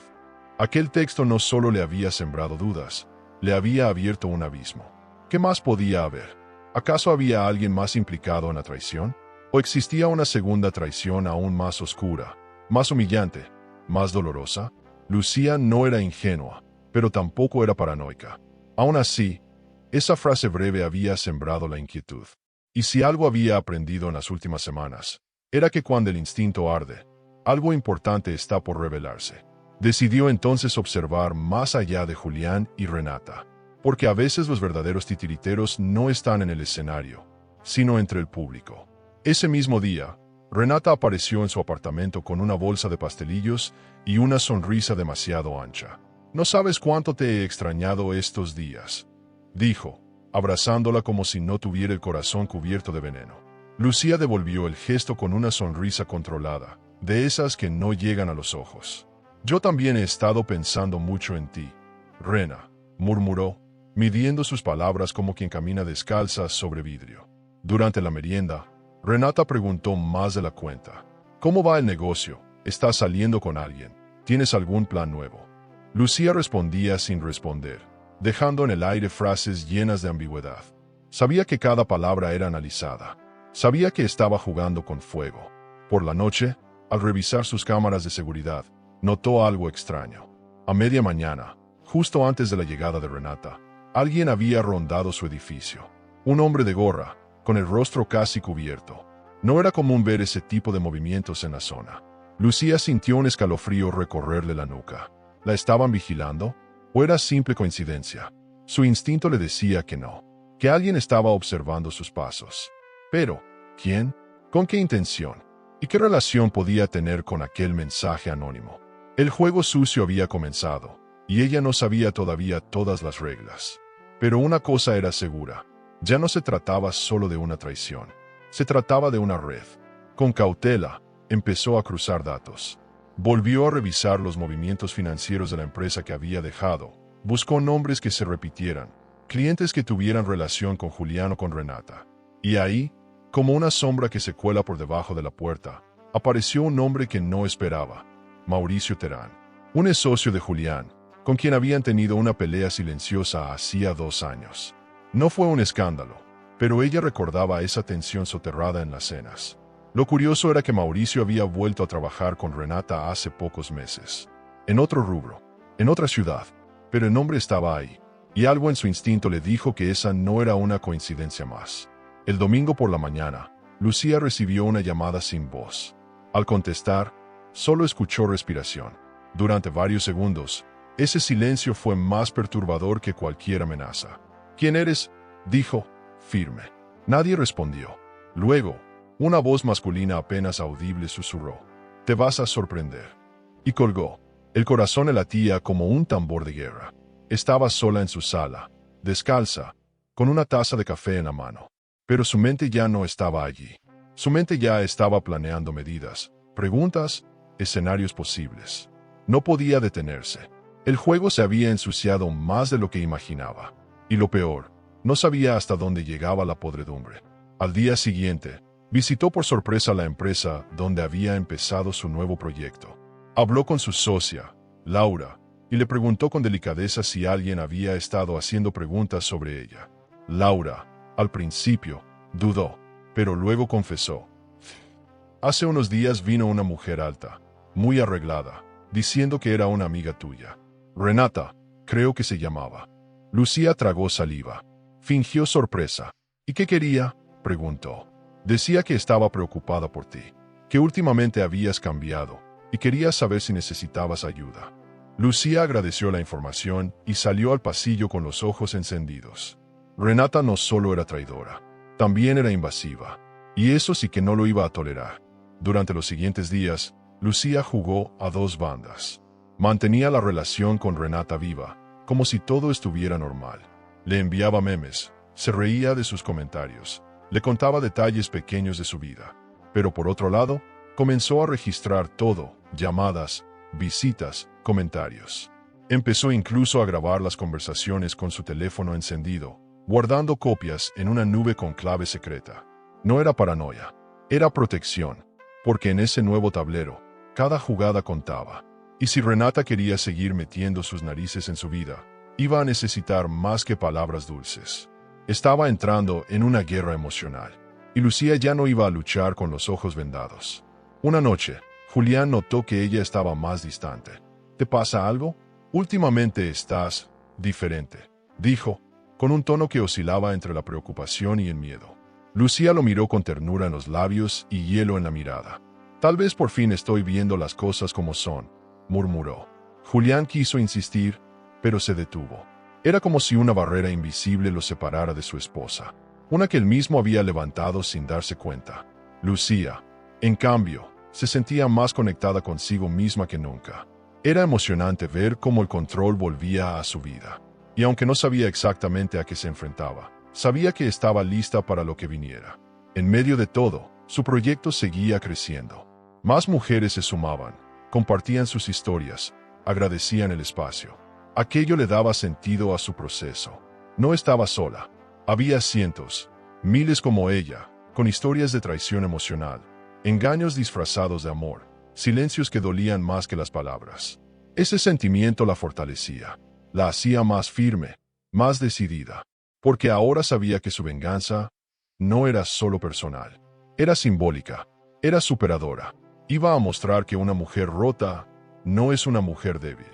Speaker 1: Aquel texto no solo le había sembrado dudas, le había abierto un abismo. ¿Qué más podía haber? ¿Acaso había alguien más implicado en la traición? ¿O existía una segunda traición aún más oscura, más humillante, más dolorosa? Lucía no era ingenua, pero tampoco era paranoica. Aún así, esa frase breve había sembrado la inquietud. Y si algo había aprendido en las últimas semanas, era que cuando el instinto arde, algo importante está por revelarse. Decidió entonces observar más allá de Julián y Renata, porque a veces los verdaderos titiriteros no están en el escenario, sino entre el público. Ese mismo día, Renata apareció en su apartamento con una bolsa de pastelillos y una sonrisa demasiado ancha. «No sabes cuánto te he extrañado estos días», dijo, abrazándola como si no tuviera el corazón cubierto de veneno. Lucía devolvió el gesto con una sonrisa controlada, de esas que no llegan a los ojos. «Yo también he estado pensando mucho en ti, Rena», murmuró, midiendo sus palabras como quien camina descalza sobre vidrio. Durante la merienda, Renata preguntó más de la cuenta. «¿Cómo va el negocio? ¿Estás saliendo con alguien? ¿Tienes algún plan nuevo?». Lucía respondía sin responder, dejando en el aire frases llenas de ambigüedad. Sabía que cada palabra era analizada. Sabía que estaba jugando con fuego. Por la noche, al revisar sus cámaras de seguridad, notó algo extraño. A media mañana, justo antes de la llegada de Renata, alguien había rondado su edificio. Un hombre de gorra, con el rostro casi cubierto. No era común ver ese tipo de movimientos en la zona. Lucía sintió un escalofrío recorrerle la nuca. ¿La estaban vigilando? ¿O era simple coincidencia? Su instinto le decía que no, que alguien estaba observando sus pasos. Pero, ¿quién? ¿Con qué intención? ¿Y qué relación podía tener con aquel mensaje anónimo? El juego sucio había comenzado, y ella no sabía todavía todas las reglas. Pero una cosa era segura. Ya no se trataba solo de una traición. Se trataba de una red. Con cautela, empezó a cruzar datos. Volvió a revisar los movimientos financieros de la empresa que había dejado. Buscó nombres que se repitieran, clientes que tuvieran relación con Julián o con Renata. Y ahí, como una sombra que se cuela por debajo de la puerta, apareció un nombre que no esperaba: Mauricio Terán. Un ex socio de Julián, con quien habían tenido una pelea silenciosa hacía 2 años. No fue un escándalo, pero ella recordaba esa tensión soterrada en las cenas. Lo curioso era que Mauricio había vuelto a trabajar con Renata hace pocos meses. En otro rubro, en otra ciudad, pero el nombre estaba ahí, y algo en su instinto le dijo que esa no era una coincidencia más. El domingo por la mañana, Lucía recibió una llamada sin voz. Al contestar, solo escuchó respiración. Durante varios segundos, ese silencio fue más perturbador que cualquier amenaza. «¿Quién eres?», dijo, firme. Nadie respondió. Luego, una voz masculina apenas audible susurró: «Te vas a sorprender». Y colgó. El corazón le latía como un tambor de guerra. Estaba sola en su sala, descalza, con una taza de café en la mano. Pero su mente ya no estaba allí. Su mente ya estaba planeando medidas, preguntas, escenarios posibles. No podía detenerse. El juego se había ensuciado más de lo que imaginaba. Y lo peor, no sabía hasta dónde llegaba la podredumbre. Al día siguiente, visitó por sorpresa la empresa donde había empezado su nuevo proyecto. Habló con su socia, Laura, y le preguntó con delicadeza si alguien había estado haciendo preguntas sobre ella. Laura, al principio, dudó, pero luego confesó: «Hace unos días vino una mujer alta, muy arreglada, diciendo que era una amiga tuya. Renata, creo que se llamaba». Lucía tragó saliva. Fingió sorpresa. «¿Y qué quería?», preguntó. «Decía que estaba preocupada por ti, que últimamente habías cambiado, y quería saber si necesitabas ayuda». Lucía agradeció la información y salió al pasillo con los ojos encendidos. Renata no solo era traidora, también era invasiva, y eso sí que no lo iba a tolerar. Durante los siguientes días, Lucía jugó a dos bandas. Mantenía la relación con Renata viva, como si todo estuviera normal. Le enviaba memes, se reía de sus comentarios, le contaba detalles pequeños de su vida. Pero por otro lado, comenzó a registrar todo: llamadas, visitas, comentarios. Empezó incluso a grabar las conversaciones con su teléfono encendido, guardando copias en una nube con clave secreta. No era paranoia, era protección, porque en ese nuevo tablero, cada jugada contaba. Y si Renata quería seguir metiendo sus narices en su vida, iba a necesitar más que palabras dulces. Estaba entrando en una guerra emocional, y Lucía ya no iba a luchar con los ojos vendados. Una noche, Julián notó que ella estaba más distante. «¿Te pasa algo? Últimamente estás diferente», dijo, con un tono que oscilaba entre la preocupación y el miedo. Lucía lo miró con ternura en los labios y hielo en la mirada. «Tal vez por fin estoy viendo las cosas como son», murmuró. Julián quiso insistir, pero se detuvo. Era como si una barrera invisible lo separara de su esposa, una que él mismo había levantado sin darse cuenta. Lucía, en cambio, se sentía más conectada consigo misma que nunca. Era emocionante ver cómo el control volvía a su vida. Y aunque no sabía exactamente a qué se enfrentaba, sabía que estaba lista para lo que viniera. En medio de todo, su proyecto seguía creciendo. Más mujeres se sumaban, compartían sus historias, agradecían el espacio. Aquello le daba sentido a su proceso. No estaba sola. Había cientos, miles como ella, con historias de traición emocional, engaños disfrazados de amor, silencios que dolían más que las palabras. Ese sentimiento la fortalecía, la hacía más firme, más decidida, porque ahora sabía que su venganza no era solo personal, era simbólica, era superadora. Iba a mostrar que una mujer rota no es una mujer débil,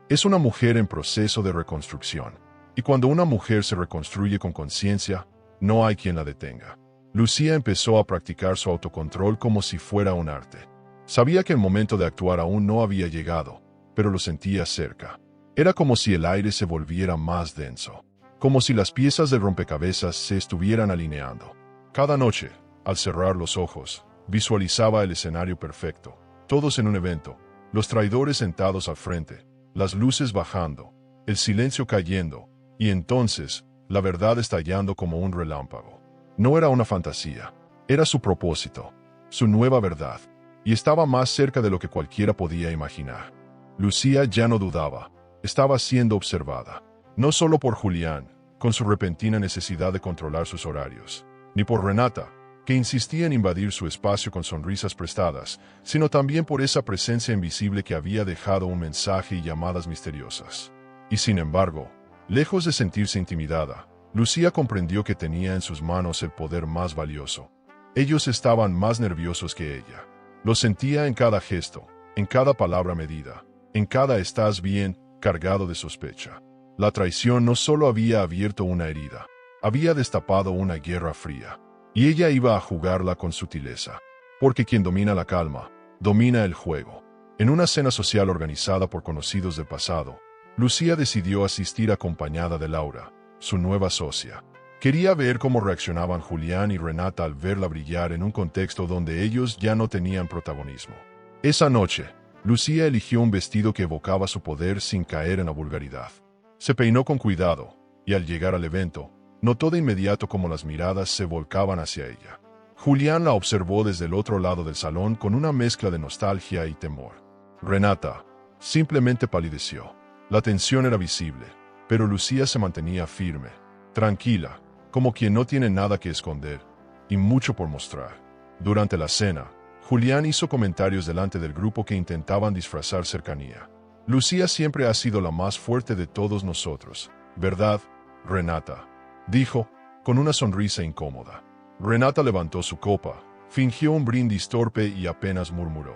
Speaker 1: es una mujer en proceso de reconstrucción. Y cuando una mujer se reconstruye con conciencia, no hay quien la detenga. Lucía empezó a practicar su autocontrol como si fuera un arte. Sabía que el momento de actuar aún no había llegado, pero lo sentía cerca. Era como si el aire se volviera más denso, como si las piezas del rompecabezas se estuvieran alineando. Cada noche, al cerrar los ojos, visualizaba el escenario perfecto, todos en un evento, los traidores sentados al frente, las luces bajando, el silencio cayendo, y entonces, la verdad estallando como un relámpago. No era una fantasía, era su propósito, su nueva verdad, y estaba más cerca de lo que cualquiera podía imaginar. Lucía ya no dudaba, estaba siendo observada, no solo por Julián, con su repentina necesidad de controlar sus horarios, ni por Renata, que insistía en invadir su espacio con sonrisas prestadas, sino también por esa presencia invisible que había dejado un mensaje y llamadas misteriosas. Y sin embargo, lejos de sentirse intimidada, Lucía comprendió que tenía en sus manos el poder más valioso. Ellos estaban más nerviosos que ella. Lo sentía en cada gesto, en cada palabra medida, en cada "estás bien", cargado de sospecha. La traición no solo había abierto una herida, había destapado una guerra fría. Y ella iba a jugarla con sutileza. Porque quien domina la calma, domina el juego. En una cena social organizada por conocidos del pasado, Lucía decidió asistir acompañada de Laura, su nueva socia. Quería ver cómo reaccionaban Julián y Renata al verla brillar en un contexto donde ellos ya no tenían protagonismo. Esa noche, Lucía eligió un vestido que evocaba su poder sin caer en la vulgaridad. Se peinó con cuidado, y al llegar al evento, notó de inmediato cómo las miradas se volcaban hacia ella. Julián la observó desde el otro lado del salón con una mezcla de nostalgia y temor. Renata simplemente palideció. La tensión era visible, pero Lucía se mantenía firme, tranquila, como quien no tiene nada que esconder, y mucho por mostrar. Durante la cena, Julián hizo comentarios delante del grupo que intentaban disfrazar cercanía. Lucía siempre ha sido la más fuerte de todos nosotros, ¿verdad, Renata?, dijo, con una sonrisa incómoda. Renata levantó su copa, fingió un brindis torpe y apenas murmuró: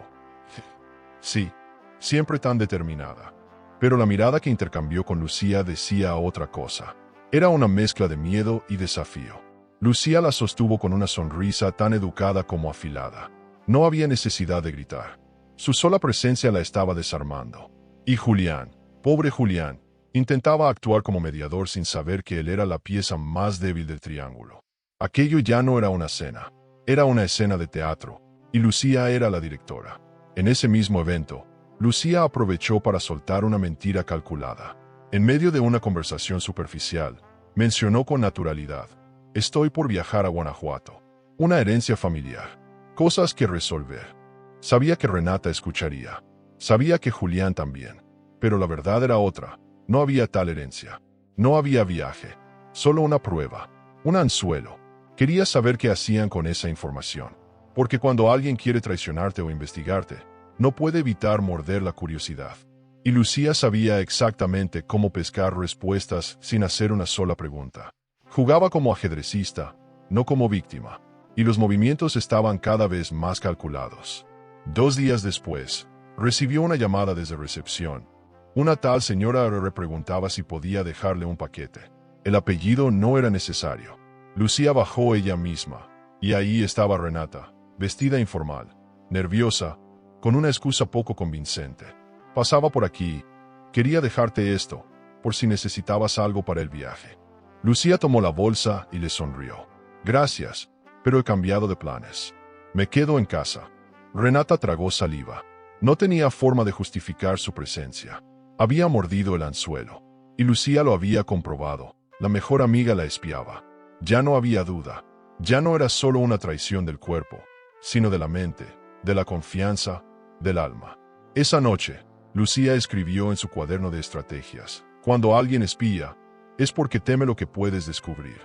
Speaker 1: sí, siempre tan determinada. Pero la mirada que intercambió con Lucía decía otra cosa. Era una mezcla de miedo y desafío. Lucía la sostuvo con una sonrisa tan educada como afilada. No había necesidad de gritar. Su sola presencia la estaba desarmando. Y Julián, pobre Julián, intentaba actuar como mediador sin saber que él era la pieza más débil del triángulo. Aquello ya no era una cena, era una escena de teatro, y Lucía era la directora. En ese mismo evento, Lucía aprovechó para soltar una mentira calculada. En medio de una conversación superficial, mencionó con naturalidad: estoy por viajar a Guanajuato. Una herencia familiar. Cosas que resolver. Sabía que Renata escucharía. Sabía que Julián también. Pero la verdad era otra. No había tal herencia. No había viaje. Solo una prueba. Un anzuelo. Quería saber qué hacían con esa información. Porque cuando alguien quiere traicionarte o investigarte, no puede evitar morder la curiosidad. Y Lucía sabía exactamente cómo pescar respuestas sin hacer una sola pregunta. Jugaba como ajedrecista, no como víctima. Y los movimientos estaban cada vez más calculados. 2 días después, recibió una llamada desde recepción. Una tal señora le preguntaba si podía dejarle un paquete. El apellido no era necesario. Lucía bajó ella misma, y ahí estaba Renata, vestida informal, nerviosa, con una excusa poco convincente. Pasaba por aquí, quería dejarte esto, por si necesitabas algo para el viaje. Lucía tomó la bolsa y le sonrió. Gracias, pero he cambiado de planes. Me quedo en casa. Renata tragó saliva. No tenía forma de justificar su presencia. Había mordido el anzuelo, y Lucía lo había comprobado. La mejor amiga la espiaba. Ya no había duda. Ya no era solo una traición del cuerpo, sino de la mente, de la confianza, del alma. Esa noche, Lucía escribió en su cuaderno de estrategias: cuando alguien espía, es porque teme lo que puedes descubrir.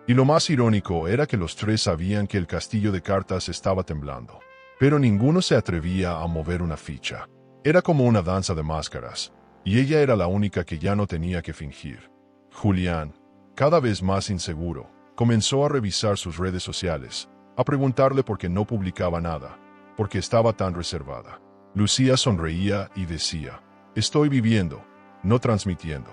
Speaker 1: Y lo más irónico era que los tres sabían que el castillo de cartas estaba temblando. Pero ninguno se atrevía a mover una ficha. Era como una danza de máscaras, y ella era la única que ya no tenía que fingir. Julián, cada vez más inseguro, comenzó a revisar sus redes sociales, a preguntarle por qué no publicaba nada, porque estaba tan reservada. Lucía sonreía y decía: estoy viviendo, no transmitiendo.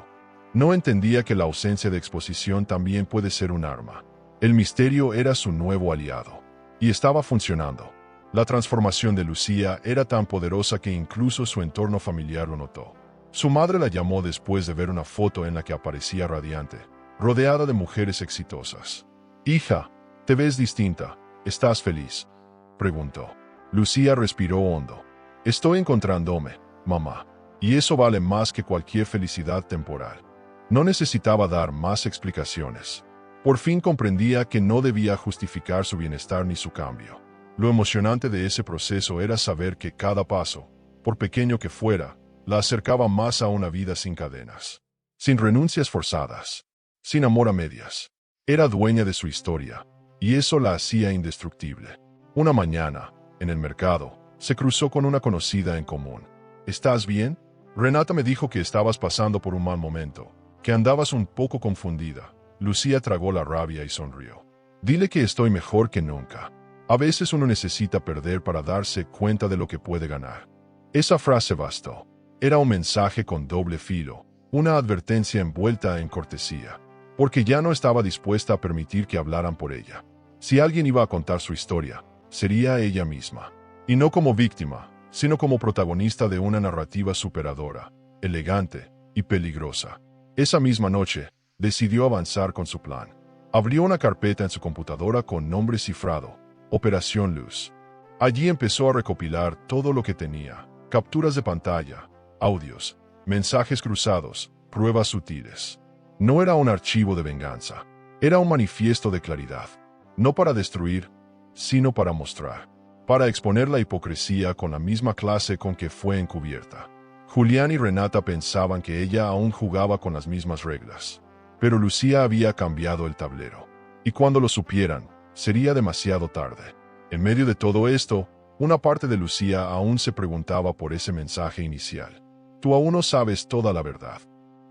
Speaker 1: No entendía que la ausencia de exposición también puede ser un arma. El misterio era su nuevo aliado. Y estaba funcionando. La transformación de Lucía era tan poderosa que incluso su entorno familiar lo notó. Su madre la llamó después de ver una foto en la que aparecía radiante, rodeada de mujeres exitosas. Hija, te ves distinta, ¿estás feliz?, preguntó. Lucía respiró hondo. Estoy encontrándome, mamá, y eso vale más que cualquier felicidad temporal. No necesitaba dar más explicaciones. Por fin comprendía que no debía justificar su bienestar ni su cambio. Lo emocionante de ese proceso era saber que cada paso, por pequeño que fuera, la acercaba más a una vida sin cadenas, sin renuncias forzadas, sin amor a medias. Era dueña de su historia, y eso la hacía indestructible. Una mañana, en el mercado, se cruzó con una conocida en común. ¿Estás bien?, Renata me dijo que estabas pasando por un mal momento, que andabas un poco confundida. Lucía tragó la rabia y sonrió. Dile que estoy mejor que nunca. A veces uno necesita perder para darse cuenta de lo que puede ganar. Esa frase bastó. Era un mensaje con doble filo, una advertencia envuelta en cortesía, porque ya no estaba dispuesta a permitir que hablaran por ella. Si alguien iba a contar su historia, sería ella misma. Y no como víctima, sino como protagonista de una narrativa superadora, elegante y peligrosa. Esa misma noche, decidió avanzar con su plan. Abrió una carpeta en su computadora con nombre cifrado, Operación Luz. Allí empezó a recopilar todo lo que tenía: capturas de pantalla, audios, mensajes cruzados, pruebas sutiles. No era un archivo de venganza, era un manifiesto de claridad. No para destruir, sino para mostrar. Para exponer la hipocresía con la misma clase con que fue encubierta. Julián y Renata pensaban que ella aún jugaba con las mismas reglas. Pero Lucía había cambiado el tablero. Y cuando lo supieran, sería demasiado tarde. En medio de todo esto, una parte de Lucía aún se preguntaba por ese mensaje inicial. Tú aún no sabes toda la verdad.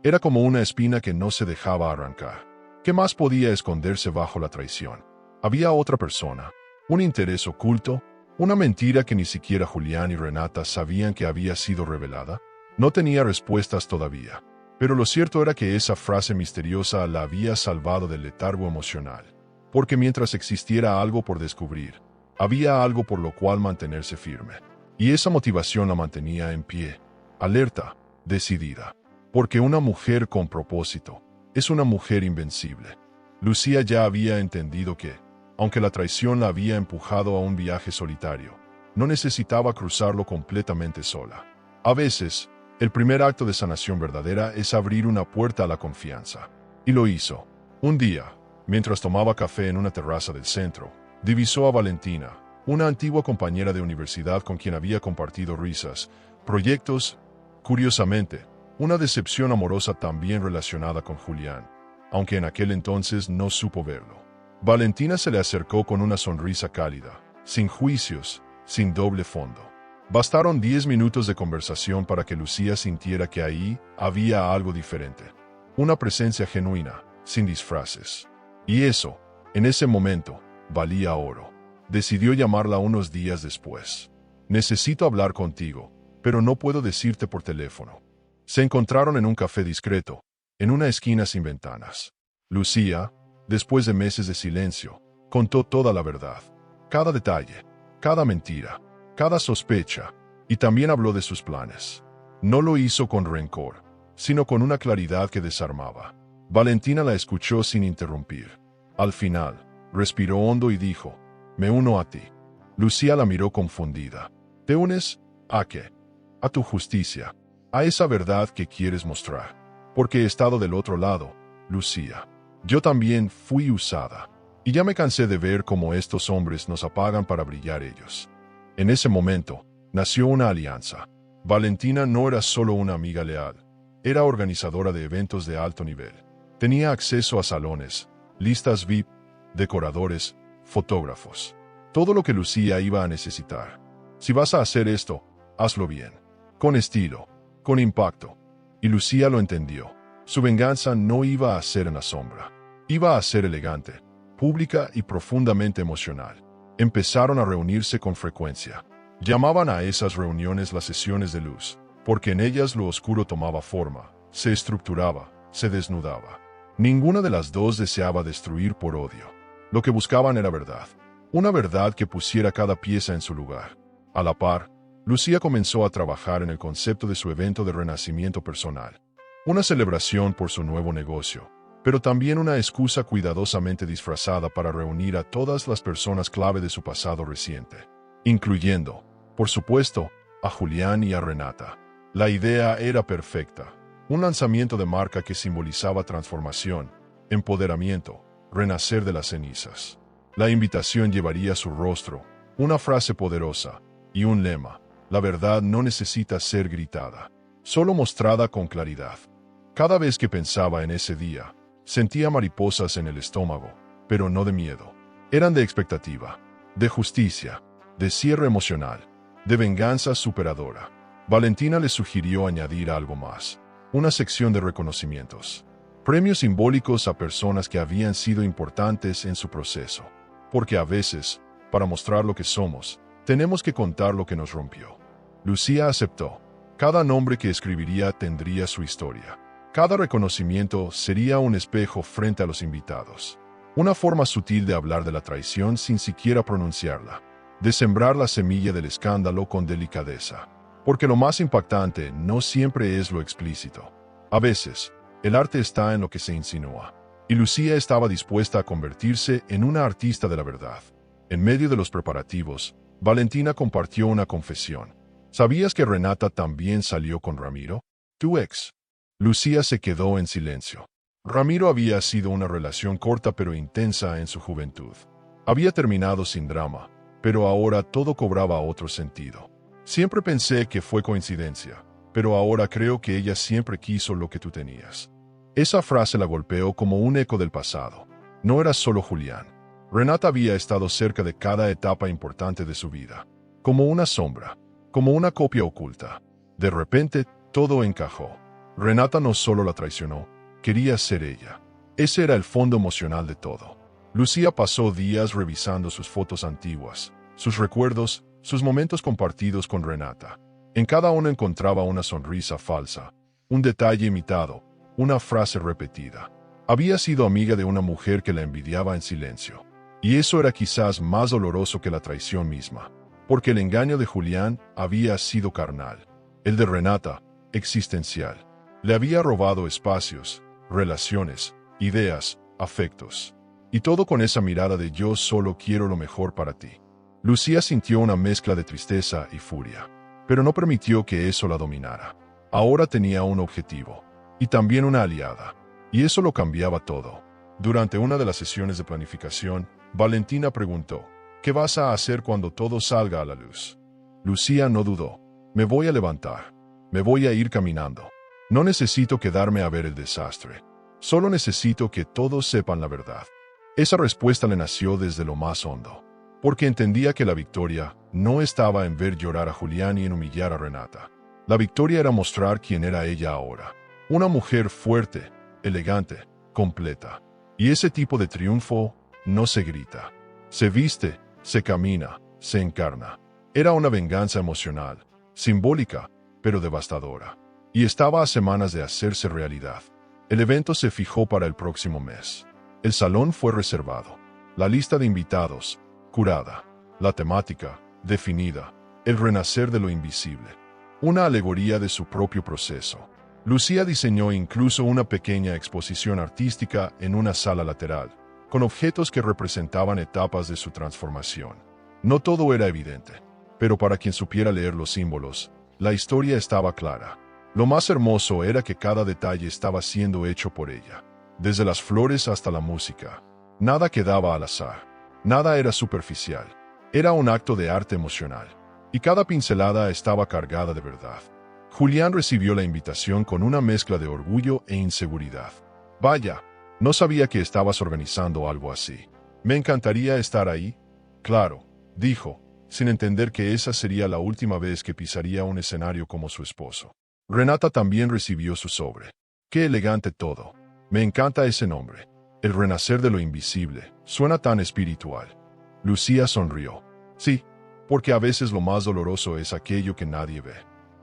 Speaker 1: Era como una espina que no se dejaba arrancar. ¿Qué más podía esconderse bajo la traición? ¿Había otra persona? ¿Un interés oculto? ¿Una mentira que ni siquiera Julián y Renata sabían que había sido revelada? No tenía respuestas todavía. Pero lo cierto era que esa frase misteriosa la había salvado del letargo emocional. Porque mientras existiera algo por descubrir, había algo por lo cual mantenerse firme. Y esa motivación la mantenía en pie, alerta, decidida. Porque una mujer con propósito es una mujer invencible. Lucía ya había entendido que, aunque la traición la había empujado a un viaje solitario, no necesitaba cruzarlo completamente sola. A veces, el primer acto de sanación verdadera es abrir una puerta a la confianza. Y lo hizo. Un día, mientras tomaba café en una terraza del centro, divisó a Valentina, una antigua compañera de universidad con quien había compartido risas, proyectos. Curiosamente, una decepción amorosa también relacionada con Julián, aunque en aquel entonces no supo verlo. Valentina se le acercó con una sonrisa cálida, sin juicios, sin doble fondo. Bastaron 10 minutos de conversación para que Lucía sintiera que ahí había algo diferente. Una presencia genuina, sin disfraces. Y eso, en ese momento, valía oro. Decidió llamarla unos días después. Necesito hablar contigo, pero no puedo decirte por teléfono. Se encontraron en un café discreto, en una esquina sin ventanas. Lucía, después de meses de silencio, contó toda la verdad. Cada detalle, cada mentira, cada sospecha, y también habló de sus planes. No lo hizo con rencor, sino con una claridad que desarmaba. Valentina la escuchó sin interrumpir. Al final, respiró hondo y dijo: «Me uno a ti». Lucía la miró confundida. «¿Te unes? ¿A qué?» «A tu justicia, a esa verdad que quieres mostrar. Porque he estado del otro lado, Lucía. Yo también fui usada. Y ya me cansé de ver cómo estos hombres nos apagan para brillar ellos». En ese momento, nació una alianza. Valentina no era solo una amiga leal, era organizadora de eventos de alto nivel. Tenía acceso a salones, listas VIP, decoradores, fotógrafos. Todo lo que Lucía iba a necesitar. Si vas a hacer esto, hazlo bien. Con estilo, con impacto. Y Lucía lo entendió. Su venganza no iba a ser en la sombra. Iba a ser elegante, pública y profundamente emocional. Empezaron a reunirse con frecuencia. Llamaban a esas reuniones las sesiones de luz, porque en ellas lo oscuro tomaba forma, se estructuraba, se desnudaba. Ninguna de las dos deseaba destruir por odio. Lo que buscaban era verdad. Una verdad que pusiera cada pieza en su lugar. A la par, Lucía comenzó a trabajar en el concepto de su evento de renacimiento personal. Una celebración por su nuevo negocio, pero también una excusa cuidadosamente disfrazada para reunir a todas las personas clave de su pasado reciente, incluyendo, por supuesto, a Julián y a Renata. La idea era perfecta, un lanzamiento de marca que simbolizaba transformación, empoderamiento, renacer de las cenizas. La invitación llevaría su rostro, una frase poderosa y un lema: la verdad no necesita ser gritada, solo mostrada con claridad. Cada vez que pensaba en ese día, sentía mariposas en el estómago, pero no de miedo. Eran de expectativa, de justicia, de cierre emocional, de venganza superadora. Valentina le sugirió añadir algo más, una sección de reconocimientos. Premios simbólicos a personas que habían sido importantes en su proceso. Porque a veces, para mostrar lo que somos, tenemos que contar lo que nos rompió. Lucía aceptó. Cada nombre que escribiría tendría su historia. Cada reconocimiento sería un espejo frente a los invitados. Una forma sutil de hablar de la traición sin siquiera pronunciarla. De sembrar la semilla del escándalo con delicadeza. Porque lo más impactante no siempre es lo explícito. A veces, el arte está en lo que se insinúa. Y Lucía estaba dispuesta a convertirse en una artista de la verdad. En medio de los preparativos, Valentina compartió una confesión. ¿Sabías que Renata también salió con Ramiro? Tu ex. Lucía se quedó en silencio. Ramiro había sido una relación corta pero intensa en su juventud. Había terminado sin drama, pero ahora todo cobraba otro sentido. Siempre pensé que fue coincidencia, pero ahora creo que ella siempre quiso lo que tú tenías. Esa frase la golpeó como un eco del pasado. No era solo Julián. Renata había estado cerca de cada etapa importante de su vida. Como una sombra, como una copia oculta. De repente, todo encajó. Renata no solo la traicionó, quería ser ella. Ese era el fondo emocional de todo. Lucía pasó días revisando sus fotos antiguas, sus recuerdos, sus momentos compartidos con Renata. En cada uno encontraba una sonrisa falsa, un detalle imitado, una frase repetida. Había sido amiga de una mujer que la envidiaba en silencio. Y eso era quizás más doloroso que la traición misma, porque el engaño de Julián había sido carnal. El de Renata, existencial. Le había robado espacios, relaciones, ideas, afectos. Y todo con esa mirada de yo solo quiero lo mejor para ti. Lucía sintió una mezcla de tristeza y furia, pero no permitió que eso la dominara. Ahora tenía un objetivo, y también una aliada, y eso lo cambiaba todo. Durante una de las sesiones de planificación, Valentina preguntó, ¿qué vas a hacer cuando todo salga a la luz? Lucía no dudó. Me voy a levantar. Me voy a ir caminando. No necesito quedarme a ver el desastre. Solo necesito que todos sepan la verdad. Esa respuesta le nació desde lo más hondo, porque entendía que la victoria no estaba en ver llorar a Julián y en humillar a Renata. La victoria era mostrar quién era ella ahora. Una mujer fuerte, elegante, completa. Y ese tipo de triunfo no se grita. Se viste, se camina, se encarna. Era una venganza emocional, simbólica, pero devastadora. Y estaba a semanas de hacerse realidad. El evento se fijó para el próximo mes. El salón fue reservado. La lista de invitados, curada. La temática, definida. El renacer de lo invisible. Una alegoría de su propio proceso. Lucía diseñó incluso una pequeña exposición artística en una sala lateral, con objetos que representaban etapas de su transformación. No todo era evidente, pero para quien supiera leer los símbolos, la historia estaba clara. Lo más hermoso era que cada detalle estaba siendo hecho por ella, desde las flores hasta la música. Nada quedaba al azar, nada era superficial, era un acto de arte emocional, y cada pincelada estaba cargada de verdad. Julián recibió la invitación con una mezcla de orgullo e inseguridad. Vaya, no sabía que estabas organizando algo así. Me encantaría estar ahí. Claro, dijo, sin entender que esa sería la última vez que pisaría un escenario como su esposo. Renata también recibió su sobre. Qué elegante todo. Me encanta ese nombre. El renacer de lo invisible. Suena tan espiritual. Lucía sonrió. Sí, porque a veces lo más doloroso es aquello que nadie ve.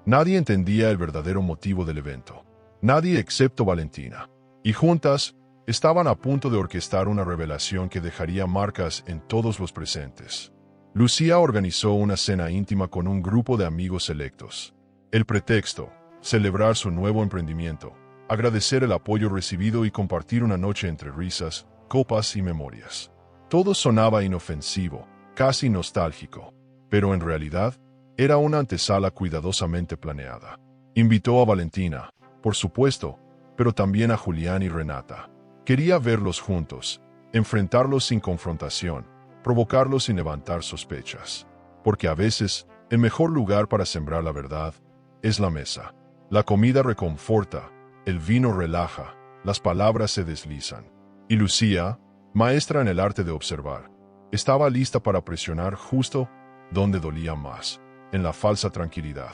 Speaker 1: Nadie entendía el verdadero motivo del evento. Nadie excepto Valentina. Y juntas, estaban a punto de orquestar una revelación que dejaría marcas en todos los presentes. Lucía organizó una cena íntima con un grupo de amigos selectos. El pretexto, celebrar su nuevo emprendimiento, agradecer el apoyo recibido y compartir una noche entre risas, copas y memorias. Todo sonaba inofensivo, casi nostálgico, pero en realidad era una antesala cuidadosamente planeada. Invitó a Valentina, por supuesto, pero también a Julián y Renata. Quería verlos juntos, enfrentarlos sin confrontación, provocarlos sin levantar sospechas. Porque a veces, el mejor lugar para sembrar la verdad es la mesa. La comida reconforta, el vino relaja, las palabras se deslizan. Y Lucía, maestra en el arte de observar, estaba lista para presionar justo donde dolía más, en la falsa tranquilidad.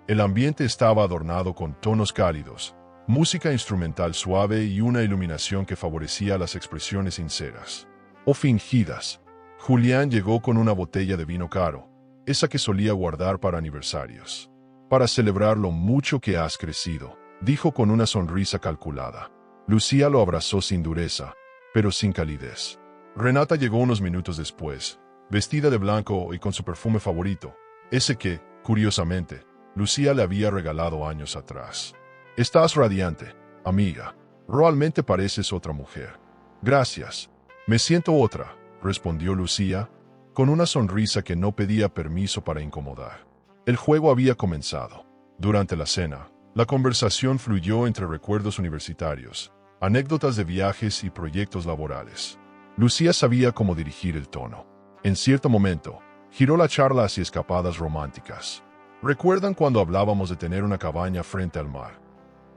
Speaker 1: El ambiente estaba adornado con tonos cálidos, música instrumental suave y una iluminación que favorecía las expresiones sinceras o fingidas. Julián llegó con una botella de vino caro, esa que solía guardar para aniversarios. Para celebrar lo mucho que has crecido, dijo con una sonrisa calculada. Lucía lo abrazó sin dureza, pero sin calidez. Renata llegó unos minutos después, vestida de blanco y con su perfume favorito, ese que, curiosamente, Lucía le había regalado años atrás. Estás radiante, amiga. Realmente pareces otra mujer. Gracias. Me siento otra, respondió Lucía, con una sonrisa que no pedía permiso para incomodar. El juego había comenzado. Durante la cena, la conversación fluyó entre recuerdos universitarios, anécdotas de viajes y proyectos laborales. Lucía sabía cómo dirigir el tono. En cierto momento, giró la charla hacia escapadas románticas. ¿Recuerdan cuando hablábamos de tener una cabaña frente al mar?,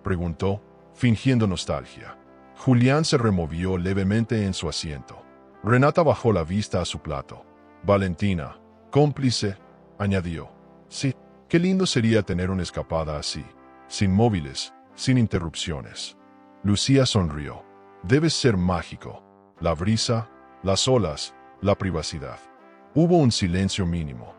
Speaker 1: preguntó, fingiendo nostalgia. Julián se removió levemente en su asiento. Renata bajó la vista a su plato. Valentina, cómplice, añadió. Sí, qué lindo sería tener una escapada así, sin móviles, sin interrupciones. Lucía sonrió. Debe ser mágico. La brisa, las olas, la privacidad. Hubo un silencio mínimo,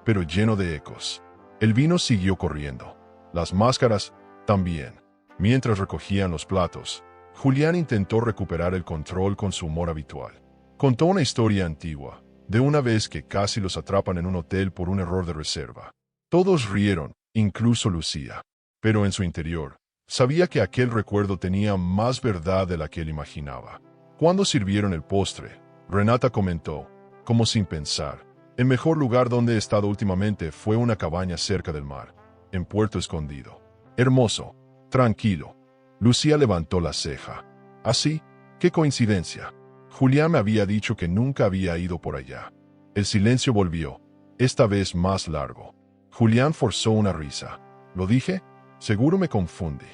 Speaker 1: pero lleno de ecos. El vino siguió corriendo. Las máscaras, también. Mientras recogían los platos, Julián intentó recuperar el control con su humor habitual. Contó una historia antigua, de una vez que casi los atrapan en un hotel por un error de reserva. Todos rieron, incluso Lucía. Pero en su interior, sabía que aquel recuerdo tenía más verdad de la que él imaginaba. Cuando sirvieron el postre, Renata comentó, como sin pensar, el mejor lugar donde he estado últimamente fue una cabaña cerca del mar, en Puerto Escondido. Hermoso, tranquilo. Lucía levantó la ceja. ¿Así? ¡Qué coincidencia! Julián me había dicho que nunca había ido por allá. El silencio volvió, esta vez más largo. Julián forzó una risa. ¿Lo dije? Seguro me confundí.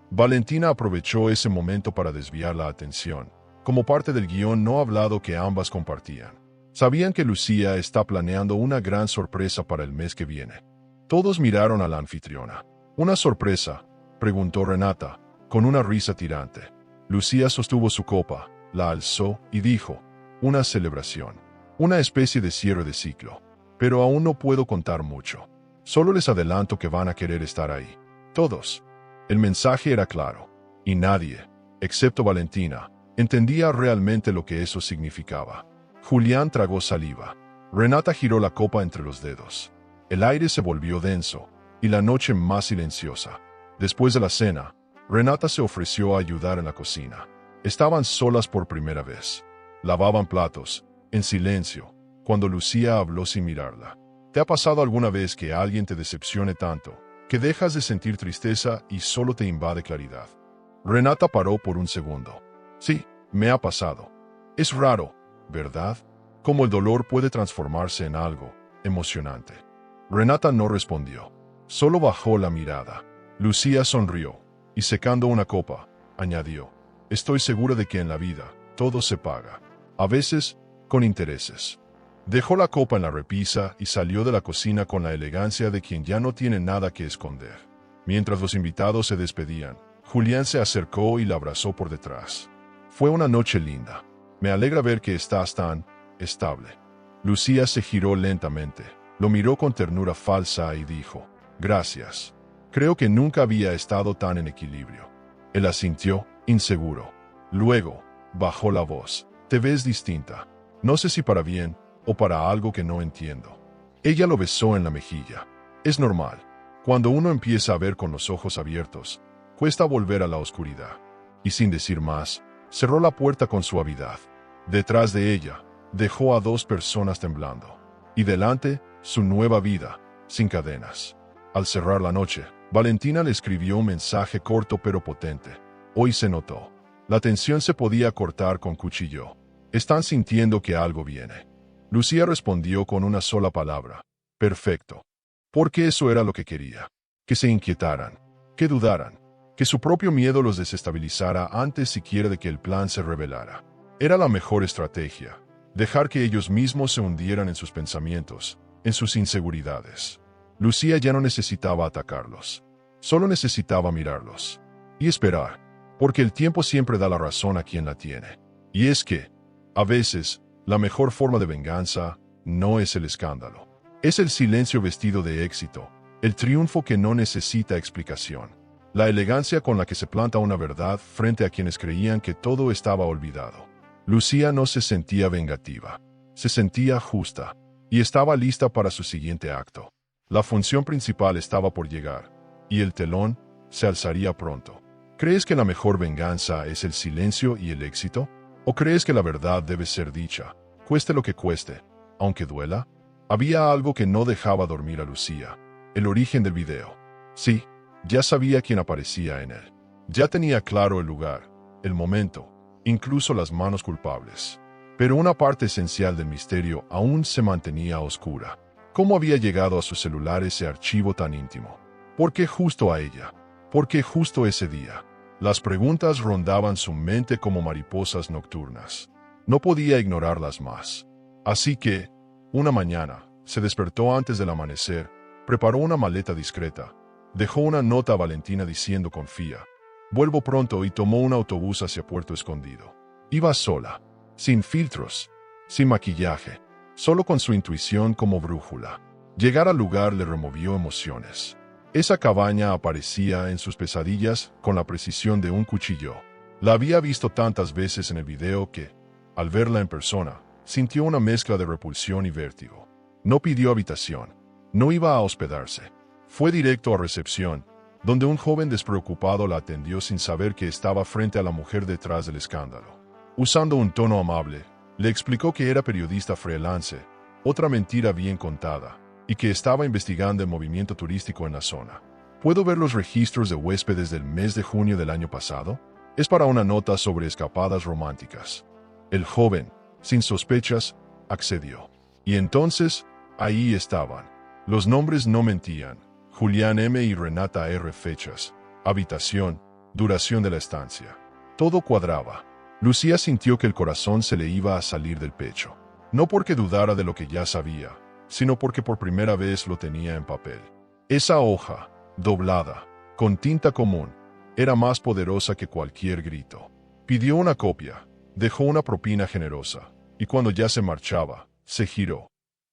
Speaker 1: Valentina aprovechó ese momento para desviar la atención, como parte del guión no hablado que ambas compartían. Sabían que Lucía está planeando una gran sorpresa para el mes que viene. Todos miraron a la anfitriona. ¿Una sorpresa?, preguntó Renata, con una risa tirante. Lucía sostuvo su copa, la alzó y dijo, una celebración, una especie de cierre de ciclo. Pero aún no puedo contar mucho. Solo les adelanto que van a querer estar ahí. Todos. El mensaje era claro, y nadie, excepto Valentina, entendía realmente lo que eso significaba. Julián tragó saliva. Renata giró la copa entre los dedos. El aire se volvió denso, y la noche más silenciosa. Después de la cena, Renata se ofreció a ayudar en la cocina. Estaban solas por primera vez. Lavaban platos, en silencio, cuando Lucía habló sin mirarla. ¿Te ha pasado alguna vez que alguien te decepcione tanto, que dejas de sentir tristeza y solo te invade claridad? Renata paró por un segundo. Sí, me ha pasado. Es raro, ¿verdad? Cómo el dolor puede transformarse en algo emocionante. Renata no respondió. Solo bajó la mirada. Lucía sonrió, y secando una copa, añadió, estoy segura de que en la vida, todo se paga. A veces, con intereses. Dejó la copa en la repisa y salió de la cocina con la elegancia de quien ya no tiene nada que esconder. Mientras los invitados se despedían, Julián se acercó y la abrazó por detrás. Fue una noche linda. Me alegra ver que estás tan estable. Lucía se giró lentamente, lo miró con ternura falsa y dijo, gracias. Creo que nunca había estado tan en equilibrio. Él asintió, inseguro. Luego, bajó la voz. Te ves distinta. No sé si para bien o para algo que no entiendo. Ella lo besó en la mejilla. Es normal. Cuando uno empieza a ver con los ojos abiertos, cuesta volver a la oscuridad. Y sin decir más, cerró la puerta con suavidad. Detrás de ella, dejó a dos personas temblando. Y delante, su nueva vida, sin cadenas. Al cerrar la noche, Valentina le escribió un mensaje corto pero potente. Hoy se notó. La tensión se podía cortar con cuchillo. Están sintiendo que algo viene. Lucía respondió con una sola palabra. Perfecto. Porque eso era lo que quería. Que se inquietaran. Que dudaran. Que su propio miedo los desestabilizara antes siquiera de que el plan se revelara. Era la mejor estrategia. Dejar que ellos mismos se hundieran en sus pensamientos, en sus inseguridades. Lucía ya no necesitaba atacarlos. Solo necesitaba mirarlos. Y esperar. Porque el tiempo siempre da la razón a quien la tiene. Y es que, a veces, la mejor forma de venganza no es el escándalo. Es el silencio vestido de éxito, el triunfo que no necesita explicación, la elegancia con la que se planta una verdad frente a quienes creían que todo estaba olvidado. Lucía no se sentía vengativa, se sentía justa, y estaba lista para su siguiente acto. La función principal estaba por llegar, y el telón se alzaría pronto. ¿Crees que la mejor venganza es el silencio y el éxito? ¿O crees que la verdad debe ser dicha, cueste lo que cueste, aunque duela? Había algo que no dejaba dormir a Lucía: el origen del video. Sí, ya sabía quién aparecía en él. Ya tenía claro el lugar, el momento, incluso las manos culpables. Pero una parte esencial del misterio aún se mantenía oscura. ¿Cómo había llegado a su celular ese archivo tan íntimo? ¿Por qué justo a ella? ¿Por qué justo ese día? Las preguntas rondaban su mente como mariposas nocturnas. No podía ignorarlas más. Así que, una mañana, se despertó antes del amanecer, preparó una maleta discreta, dejó una nota a Valentina diciendo confía, vuelvo pronto, y tomó un autobús hacia Puerto Escondido. Iba sola, sin filtros, sin maquillaje, solo con su intuición como brújula. Llegar al lugar le removió emociones. Esa cabaña aparecía en sus pesadillas con la precisión de un cuchillo. La había visto tantas veces en el video que, al verla en persona, sintió una mezcla de repulsión y vértigo. No pidió habitación, no iba a hospedarse. Fue directo a recepción, donde un joven despreocupado la atendió sin saber que estaba frente a la mujer detrás del escándalo. Usando un tono amable, le explicó que era periodista freelance, otra mentira bien contada, y que estaba investigando el movimiento turístico en la zona. ¿Puedo ver los registros de huéspedes del mes de junio del año pasado? Es para una nota sobre escapadas románticas. El joven, sin sospechas, accedió. Y entonces, ahí estaban. Los nombres no mentían: Julián M. y Renata R. Fechas, habitación, duración de la estancia. Todo cuadraba. Lucía sintió que el corazón se le iba a salir del pecho. No porque dudara de lo que ya sabía, sino porque por primera vez lo tenía en papel. Esa hoja, doblada, con tinta común, era más poderosa que cualquier grito. Pidió una copia, dejó una propina generosa, y cuando ya se marchaba, se giró.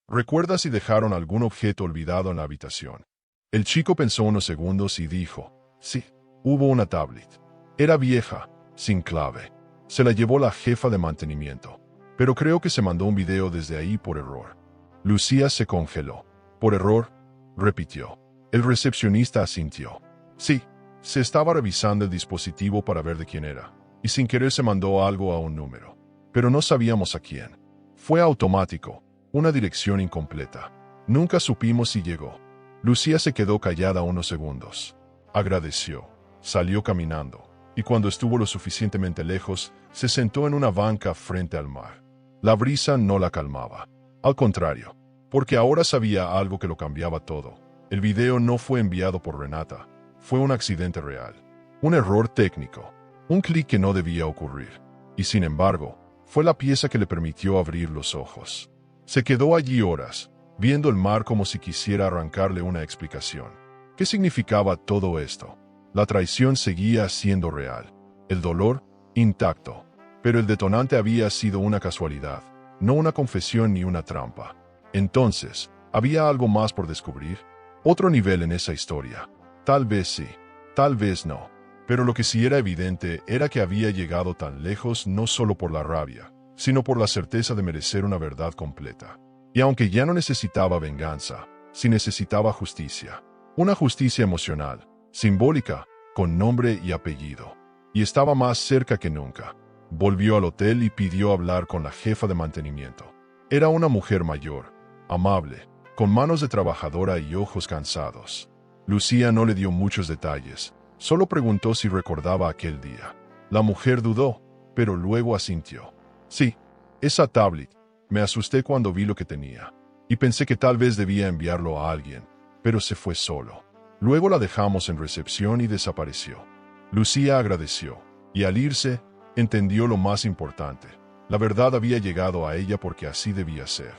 Speaker 1: ¿Recuerdas si dejaron algún objeto olvidado en la habitación? El chico pensó unos segundos y dijo, sí, hubo una tablet. Era vieja, sin clave. Se la llevó la jefa de mantenimiento, pero creo que se mandó un video desde ahí por error. Lucía se congeló. ¿Por error?, repitió. El recepcionista asintió. Sí, se estaba revisando el dispositivo para ver de quién era, y sin querer se mandó algo a un número. Pero no sabíamos a quién. Fue automático, una dirección incompleta. Nunca supimos si llegó. Lucía se quedó callada unos segundos. Agradeció. Salió caminando, y cuando estuvo lo suficientemente lejos, se sentó en una banca frente al mar. La brisa no la calmaba. Al contrario, porque ahora sabía algo que lo cambiaba todo. El video no fue enviado por Renata, fue un accidente real. Un error técnico, un clic que no debía ocurrir. Y sin embargo, fue la pieza que le permitió abrir los ojos. Se quedó allí horas, viendo el mar como si quisiera arrancarle una explicación. ¿Qué significaba todo esto? La traición seguía siendo real, el dolor, intacto, pero el detonante había sido una casualidad, no una confesión ni una trampa. Entonces, ¿había algo más por descubrir? Otro nivel en esa historia. Tal vez sí, tal vez no. Pero lo que sí era evidente era que había llegado tan lejos no solo por la rabia, sino por la certeza de merecer una verdad completa. Y aunque ya no necesitaba venganza, sí necesitaba justicia. Una justicia emocional, simbólica, con nombre y apellido. Y estaba más cerca que nunca. Volvió al hotel y pidió hablar con la jefa de mantenimiento. Era una mujer mayor, amable, con manos de trabajadora y ojos cansados. Lucía no le dio muchos detalles, solo preguntó si recordaba aquel día. La mujer dudó, pero luego asintió. Sí, esa tablet. Me asusté cuando vi lo que tenía, y pensé que tal vez debía enviarlo a alguien, pero se fue solo. Luego la dejamos en recepción y desapareció. Lucía agradeció, y al irse, entendió lo más importante. La verdad había llegado a ella porque así debía ser.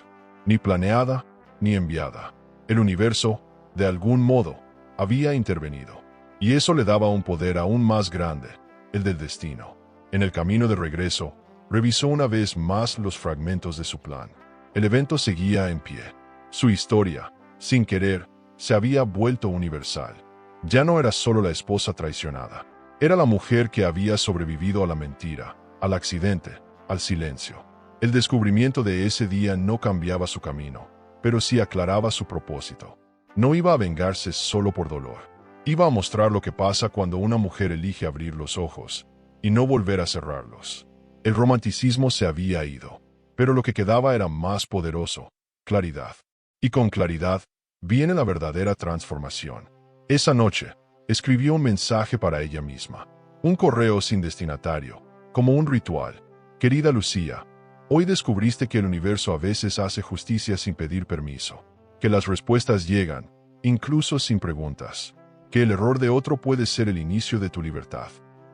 Speaker 1: Ni planeada, ni enviada. El universo, de algún modo, había intervenido. Y eso le daba un poder aún más grande, el del destino. En el camino de regreso, revisó una vez más los fragmentos de su plan. El evento seguía en pie. Su historia, sin querer, se había vuelto universal. Ya no era solo la esposa traicionada. Era la mujer que había sobrevivido a la mentira, al accidente, al silencio. El descubrimiento de ese día no cambiaba su camino, pero sí aclaraba su propósito. No iba a vengarse solo por dolor. Iba a mostrar lo que pasa cuando una mujer elige abrir los ojos y no volver a cerrarlos. El romanticismo se había ido, pero lo que quedaba era más poderoso: claridad. Y con claridad viene la verdadera transformación. Esa noche, escribió un mensaje para ella misma. Un correo sin destinatario, como un ritual. Querida Lucía, hoy descubriste que el universo a veces hace justicia sin pedir permiso. Que las respuestas llegan, incluso sin preguntas. Que el error de otro puede ser el inicio de tu libertad.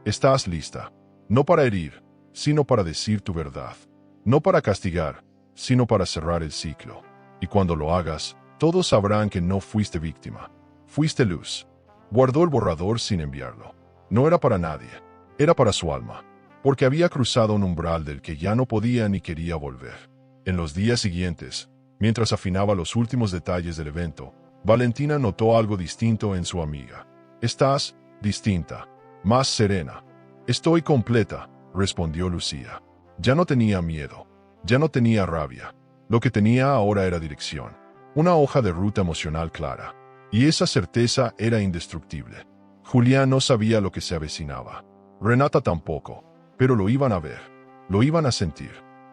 Speaker 1: Estás lista, no para herir, sino para decir tu verdad. No para castigar, sino para cerrar el ciclo. Y cuando lo hagas, todos sabrán que no fuiste víctima. Fuiste luz. Guardó el borrador sin enviarlo. No era para nadie, era para su alma, porque había cruzado un umbral del que ya no podía ni quería volver. En los días siguientes, mientras afinaba los últimos detalles del evento, Valentina notó algo distinto en su amiga. Estás distinta, más serena. Estoy completa, respondió Lucía. Ya no tenía miedo, ya no tenía rabia. Lo que tenía ahora era dirección, una hoja de ruta emocional clara. Y esa certeza era indestructible. Julián no sabía lo que se avecinaba. Renata tampoco, pero lo iban a ver, lo iban a sentir,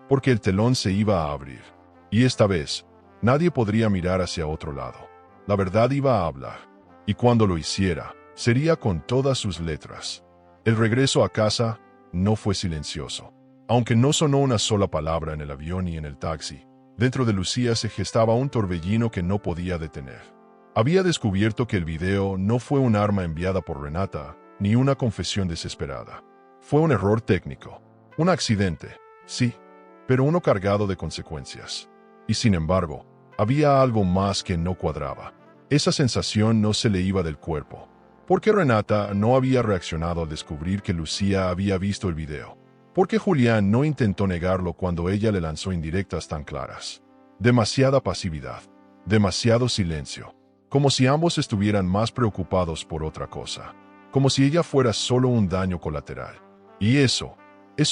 Speaker 1: porque el telón se iba a abrir. Y esta vez, nadie podría mirar hacia otro lado. La verdad iba a hablar, y cuando lo hiciera, sería con todas sus letras. El regreso a casa no fue silencioso. Aunque no sonó una sola palabra en el avión ni en el taxi, dentro de Lucía se gestaba un torbellino que no podía detener. Había descubierto que el video no fue un arma enviada por Renata, ni una confesión desesperada. Fue un error técnico, un accidente, sí, pero uno cargado de consecuencias. Y sin embargo, había algo más que no cuadraba. Esa sensación no se le iba del cuerpo. ¿Por qué Renata no había reaccionado al descubrir que Lucía había visto el video? ¿Por qué Julián no intentó negarlo cuando ella le lanzó indirectas tan claras? Demasiada pasividad, demasiado silencio. Como si ambos estuvieran más preocupados por otra cosa. Como si ella fuera solo un daño colateral. Y eso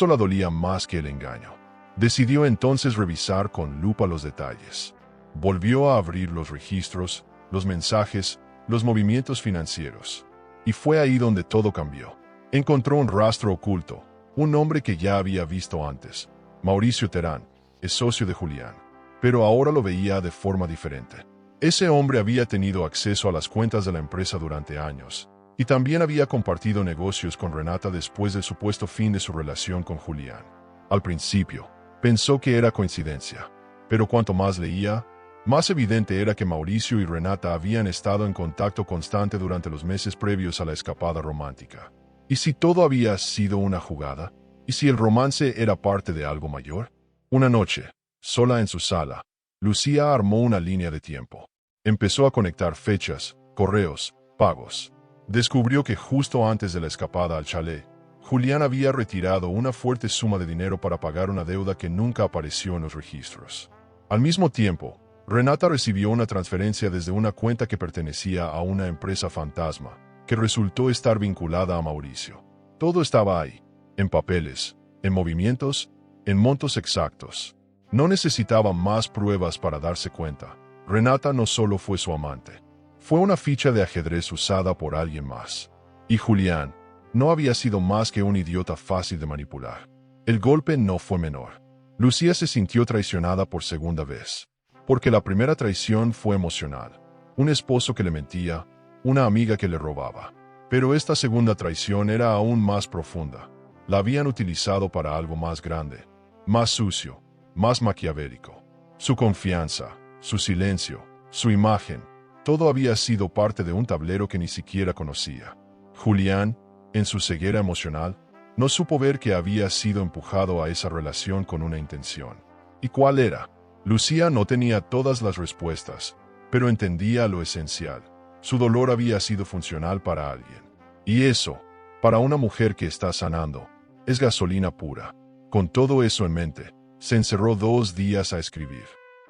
Speaker 1: la dolía más que el engaño. Decidió entonces revisar con lupa los detalles. Volvió a abrir los registros, los mensajes, los movimientos financieros. Y fue ahí donde todo cambió. Encontró un rastro oculto, un nombre que ya había visto antes. Mauricio Terán, es socio de Julián. Pero ahora lo veía de forma diferente. Ese hombre había tenido acceso a las cuentas de la empresa durante años, y también había compartido negocios con Renata después del supuesto fin de su relación con Julián. Al principio, pensó que era coincidencia, pero cuanto más leía, más evidente era que Mauricio y Renata habían estado en contacto constante durante los meses previos a la escapada romántica. ¿Y si todo había sido una jugada? ¿Y si el romance era parte de algo mayor? Una noche, sola en su sala, Lucía armó una línea de tiempo. Empezó a conectar fechas, correos, pagos. Descubrió que justo antes de la escapada al chalet, Julián había retirado una fuerte suma de dinero para pagar una deuda que nunca apareció en los registros. Al mismo tiempo, Renata recibió una transferencia desde una cuenta que pertenecía a una empresa fantasma, que resultó estar vinculada a Mauricio. Todo estaba ahí, en papeles, en movimientos, en montos exactos. No necesitaba más pruebas para darse cuenta. Renata no solo fue su amante. Fue una ficha de ajedrez usada por alguien más. Y Julián no había sido más que un idiota fácil de manipular. El golpe no fue menor. Lucía se sintió traicionada por segunda vez. Porque la primera traición fue emocional. Un esposo que le mentía, una amiga que le robaba. Pero esta segunda traición era aún más profunda. La habían utilizado para algo más grande, más sucio, más maquiavélico. Su confianza, su silencio, su imagen, todo había sido parte de un tablero que ni siquiera conocía. Julián, en su ceguera emocional, no supo ver que había sido empujado a esa relación con una intención. ¿Y cuál era? Lucía no tenía todas las respuestas, pero entendía lo esencial. Su dolor había sido funcional para alguien. Y eso, para una mujer que está sanando, es gasolina pura. Con todo eso en mente, se encerró 2 días a escribir.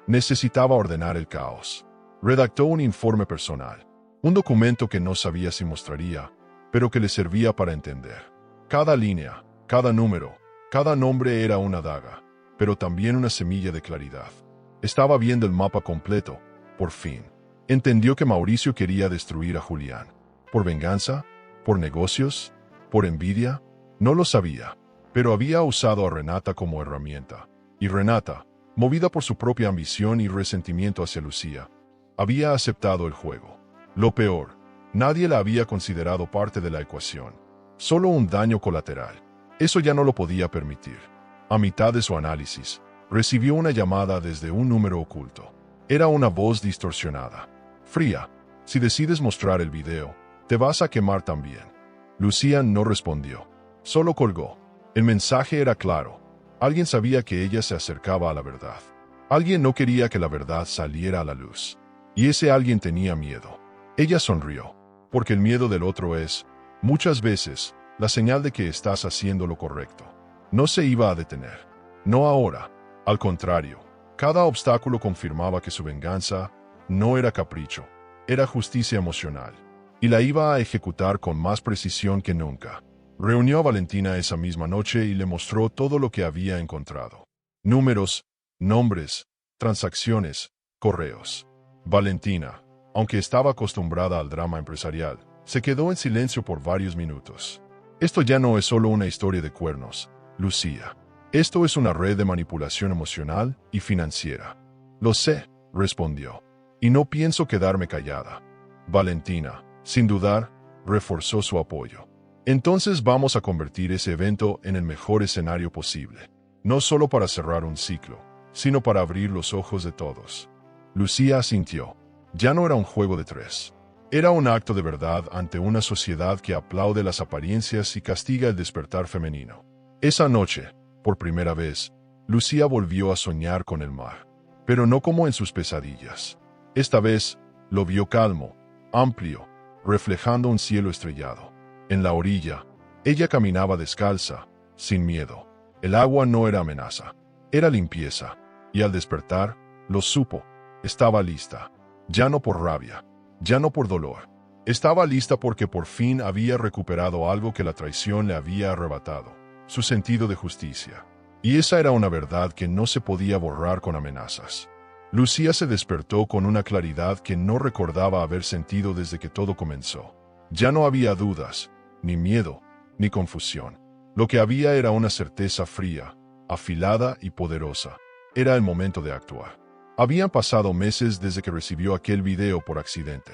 Speaker 1: Necesitaba ordenar el caos. Redactó un informe personal, un documento que no sabía si mostraría, pero que le servía para entender. Cada línea, cada número, cada nombre era una daga, pero también una semilla de claridad. Estaba viendo el mapa completo, por fin. Entendió que Mauricio quería destruir a Julián. ¿Por venganza? ¿Por negocios? ¿Por envidia? No lo sabía, pero había usado a Renata como herramienta. Y Renata, movida por su propia ambición y resentimiento hacia Lucía, había aceptado el juego. Lo peor, nadie la había considerado parte de la ecuación. Solo un daño colateral. Eso ya no lo podía permitir. A mitad de su análisis, recibió una llamada desde un número oculto. Era una voz distorsionada. Fría, si decides mostrar el video, te vas a quemar también. Lucía no respondió. Solo colgó. El mensaje era claro. Alguien sabía que ella se acercaba a la verdad. Alguien no quería que la verdad saliera a la luz. Y ese alguien tenía miedo. Ella sonrió, porque el miedo del otro es, muchas veces, la señal de que estás haciendo lo correcto. No se iba a detener. No ahora. Al contrario, cada obstáculo confirmaba que su venganza no era capricho, era justicia emocional. Y la iba a ejecutar con más precisión que nunca. Reunió a Valentina esa misma noche y le mostró todo lo que había encontrado. Números, nombres, transacciones, correos. Valentina, aunque estaba acostumbrada al drama empresarial, se quedó en silencio por varios minutos. Esto ya no es solo una historia de cuernos, Lucía. Esto es una red de manipulación emocional y financiera. Lo sé, respondió. Y no pienso quedarme callada. Valentina, sin dudar, reforzó su apoyo. Entonces vamos a convertir ese evento en el mejor escenario posible. No solo para cerrar un ciclo, sino para abrir los ojos de todos. Lucía asintió. Ya no era un juego de 3. Era un acto de verdad ante una sociedad que aplaude las apariencias y castiga el despertar femenino. Esa noche, por primera vez, Lucía volvió a soñar con el mar, pero no como en sus pesadillas. Esta vez, lo vio calmo, amplio, reflejando un cielo estrellado. En la orilla, ella caminaba descalza, sin miedo. El agua no era amenaza, era limpieza, y al despertar, lo supo, estaba lista. Ya no por rabia, ya no por dolor. Estaba lista porque por fin había recuperado algo que la traición le había arrebatado, su sentido de justicia. Y esa era una verdad que no se podía borrar con amenazas. Lucía se despertó con una claridad que no recordaba haber sentido desde que todo comenzó. Ya no había dudas, ni miedo, ni confusión. Lo que había era una certeza fría, afilada y poderosa. Era el momento de actuar. Habían pasado meses desde que recibió aquel video por accidente.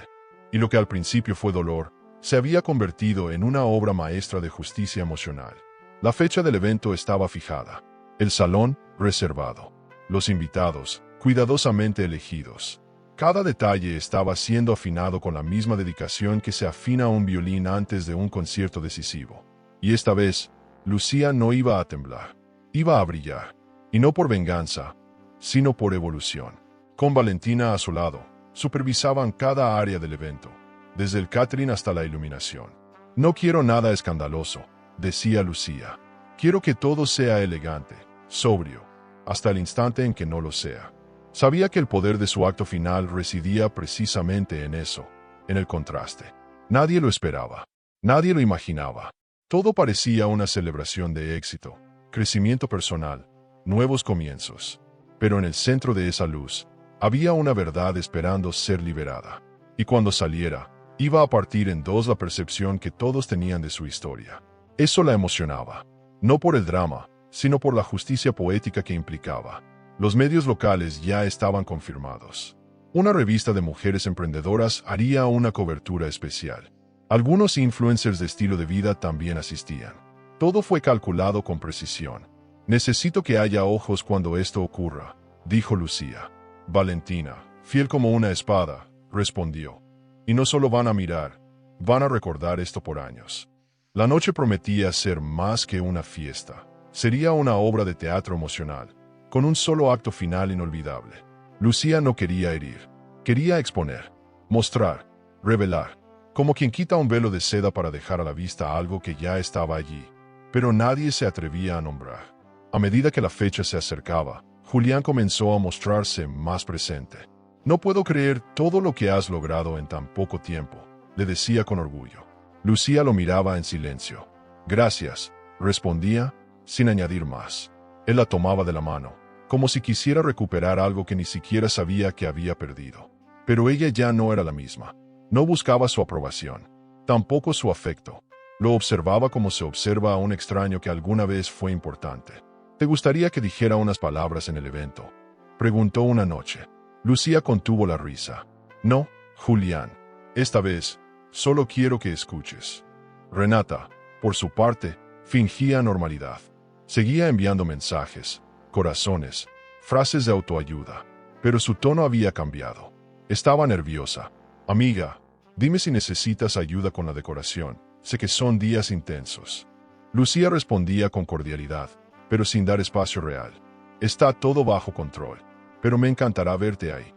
Speaker 1: Y lo que al principio fue dolor, se había convertido en una obra maestra de justicia emocional. La fecha del evento estaba fijada. El salón, reservado. Los invitados, cuidadosamente elegidos. Cada detalle estaba siendo afinado con la misma dedicación que se afina a un violín antes de un concierto decisivo. Y esta vez, Lucía no iba a temblar. Iba a brillar. Y no por venganza, sino por evolución. Con Valentina a su lado, supervisaban cada área del evento, desde el catering hasta la iluminación. No quiero nada escandaloso, decía Lucía. Quiero que todo sea elegante, sobrio, hasta el instante en que no lo sea. Sabía que el poder de su acto final residía precisamente en eso, en el contraste. Nadie lo esperaba, nadie lo imaginaba. Todo parecía una celebración de éxito, crecimiento personal, nuevos comienzos. Pero en el centro de esa luz, había una verdad esperando ser liberada. Y cuando saliera, iba a partir en dos la percepción que todos tenían de su historia. Eso la emocionaba, no por el drama, sino por la justicia poética que implicaba. Los medios locales ya estaban confirmados. Una revista de mujeres emprendedoras haría una cobertura especial. Algunos influencers de estilo de vida también asistían. Todo fue calculado con precisión. Necesito que haya ojos cuando esto ocurra, dijo Lucía. Valentina, fiel como una espada, respondió. Y no solo van a mirar, van a recordar esto por años. La noche prometía ser más que una fiesta. Sería una obra de teatro emocional, con un solo acto final inolvidable. Lucía no quería herir, quería exponer, mostrar, Revelar, como quien quita un velo de seda para dejar a la vista algo que ya estaba allí, pero nadie se atrevía a nombrar. A medida que la fecha se acercaba, Julián comenzó a mostrarse más presente. «No puedo creer todo lo que has logrado en tan poco tiempo», le decía con orgullo. Lucía lo miraba en silencio. «Gracias», respondía, sin añadir más. Él la tomaba de la mano, como si quisiera recuperar algo que ni siquiera sabía que había perdido. Pero ella ya no era la misma. No buscaba su aprobación, tampoco su afecto. Lo observaba como se observa a un extraño que alguna vez fue importante. «¿Te gustaría que dijera unas palabras en el evento?», preguntó una noche. Lucía contuvo la risa. «No, Julián. Esta vez, solo quiero que escuches». Renata, por su parte, fingía normalidad. Seguía enviando mensajes, corazones, frases de autoayuda, pero su tono había cambiado. Estaba nerviosa. «Amiga, dime si necesitas ayuda con la decoración. Sé que son días intensos». Lucía respondía con cordialidad, pero sin dar espacio real. «Está todo bajo control, pero me encantará verte ahí».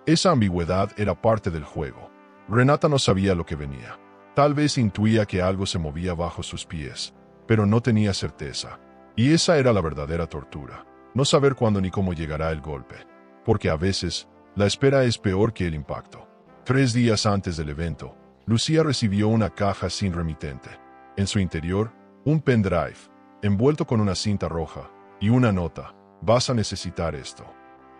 Speaker 1: Esa ambigüedad era parte del juego. Renata no sabía lo que venía. Tal vez intuía que algo se movía bajo sus pies, pero no tenía certeza. Y esa era la verdadera tortura. No saber cuándo ni cómo llegará el golpe. Porque a veces, la espera es peor que el impacto. 3 días antes del evento, Lucía recibió una caja sin remitente. En su interior, un pendrive, envuelto con una cinta roja, y una nota: «Vas a necesitar esto».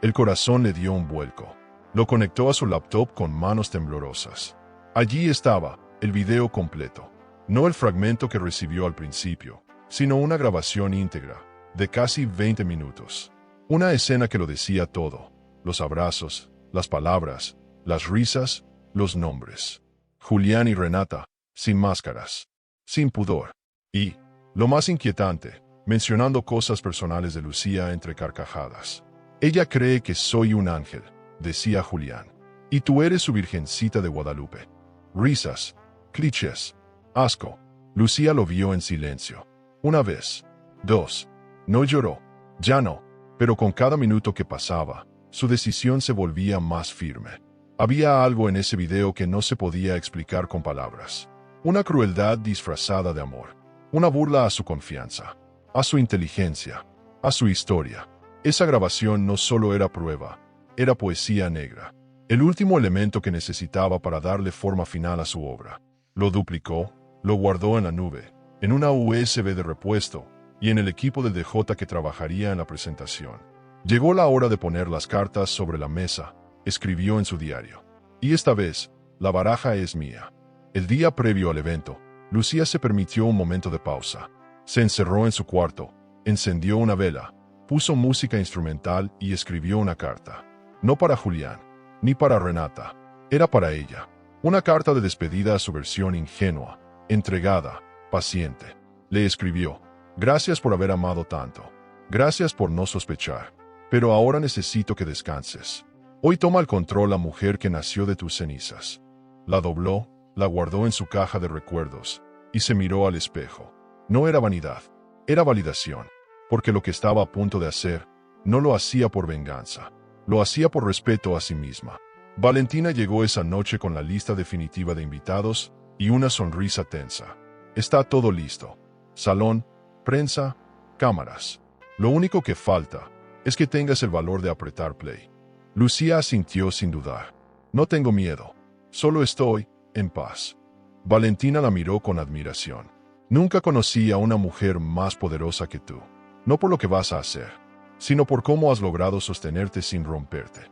Speaker 1: El corazón le dio un vuelco. Lo conectó a su laptop con manos temblorosas. Allí estaba, el video completo. No el fragmento que recibió al principio, sino una grabación íntegra, de casi 20 minutos. Una escena que lo decía todo: los abrazos, las palabras, las risas, los nombres. Julián y Renata, sin máscaras, sin pudor. Y, lo más inquietante, mencionando cosas personales de Lucía entre carcajadas. «Ella cree que soy un ángel», decía Julián, «y tú eres su virgencita de Guadalupe». Risas, clichés, asco. Lucía lo vio en silencio. Una vez, 2. No lloró, ya no, pero con cada minuto que pasaba, su decisión se volvía más firme. Había algo en ese video que no se podía explicar con palabras. Una crueldad disfrazada de amor. Una burla a su confianza, a su inteligencia, a su historia. Esa grabación no solo era prueba, era poesía negra. El último elemento que necesitaba para darle forma final a su obra. Lo duplicó, lo guardó en la nube, en una USB de repuesto, y en el equipo del DJ que trabajaría en la presentación. Llegó la hora de poner las cartas sobre la mesa, escribió en su diario. Y esta vez, la baraja es mía. El día previo al evento, Lucía se permitió un momento de pausa. Se encerró en su cuarto, encendió una vela, puso música instrumental y escribió una carta. No para Julián, ni para Renata. Era para ella. Una carta de despedida a su versión ingenua, entregada, paciente. Le escribió: «Gracias por haber amado tanto. Gracias por no sospechar. Pero ahora necesito que descanses. Hoy toma el control la mujer que nació de tus cenizas». La dobló, la guardó en su caja de recuerdos, y se miró al espejo. No era vanidad, era validación, porque lo que estaba a punto de hacer, no lo hacía por venganza, lo hacía por respeto a sí misma. Valentina llegó esa noche con la lista definitiva de invitados y una sonrisa tensa. «Está todo listo. Salón, prensa, cámaras. Lo único que falta es que tengas el valor de apretar play». Lucía asintió sin dudar. «No tengo miedo, solo estoy en paz». Valentina la miró con admiración. «Nunca conocí a una mujer más poderosa que tú. No por lo que vas a hacer, sino por cómo has logrado sostenerte sin romperte».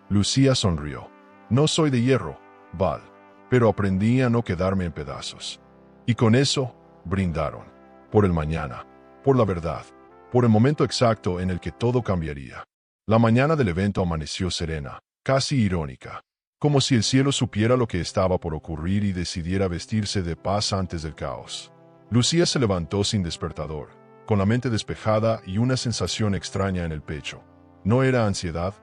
Speaker 1: Lucía sonrió. «No soy de hierro, Val, pero aprendí a no quedarme en pedazos». Y con eso, brindaron. Por el mañana, por la verdad, por el momento exacto en el que todo cambiaría. La mañana del evento amaneció serena, casi irónica, como si el cielo supiera lo que estaba por ocurrir y decidiera vestirse de paz antes del caos. Lucía se levantó sin despertador, con la mente despejada y una sensación extraña en el pecho. No era ansiedad,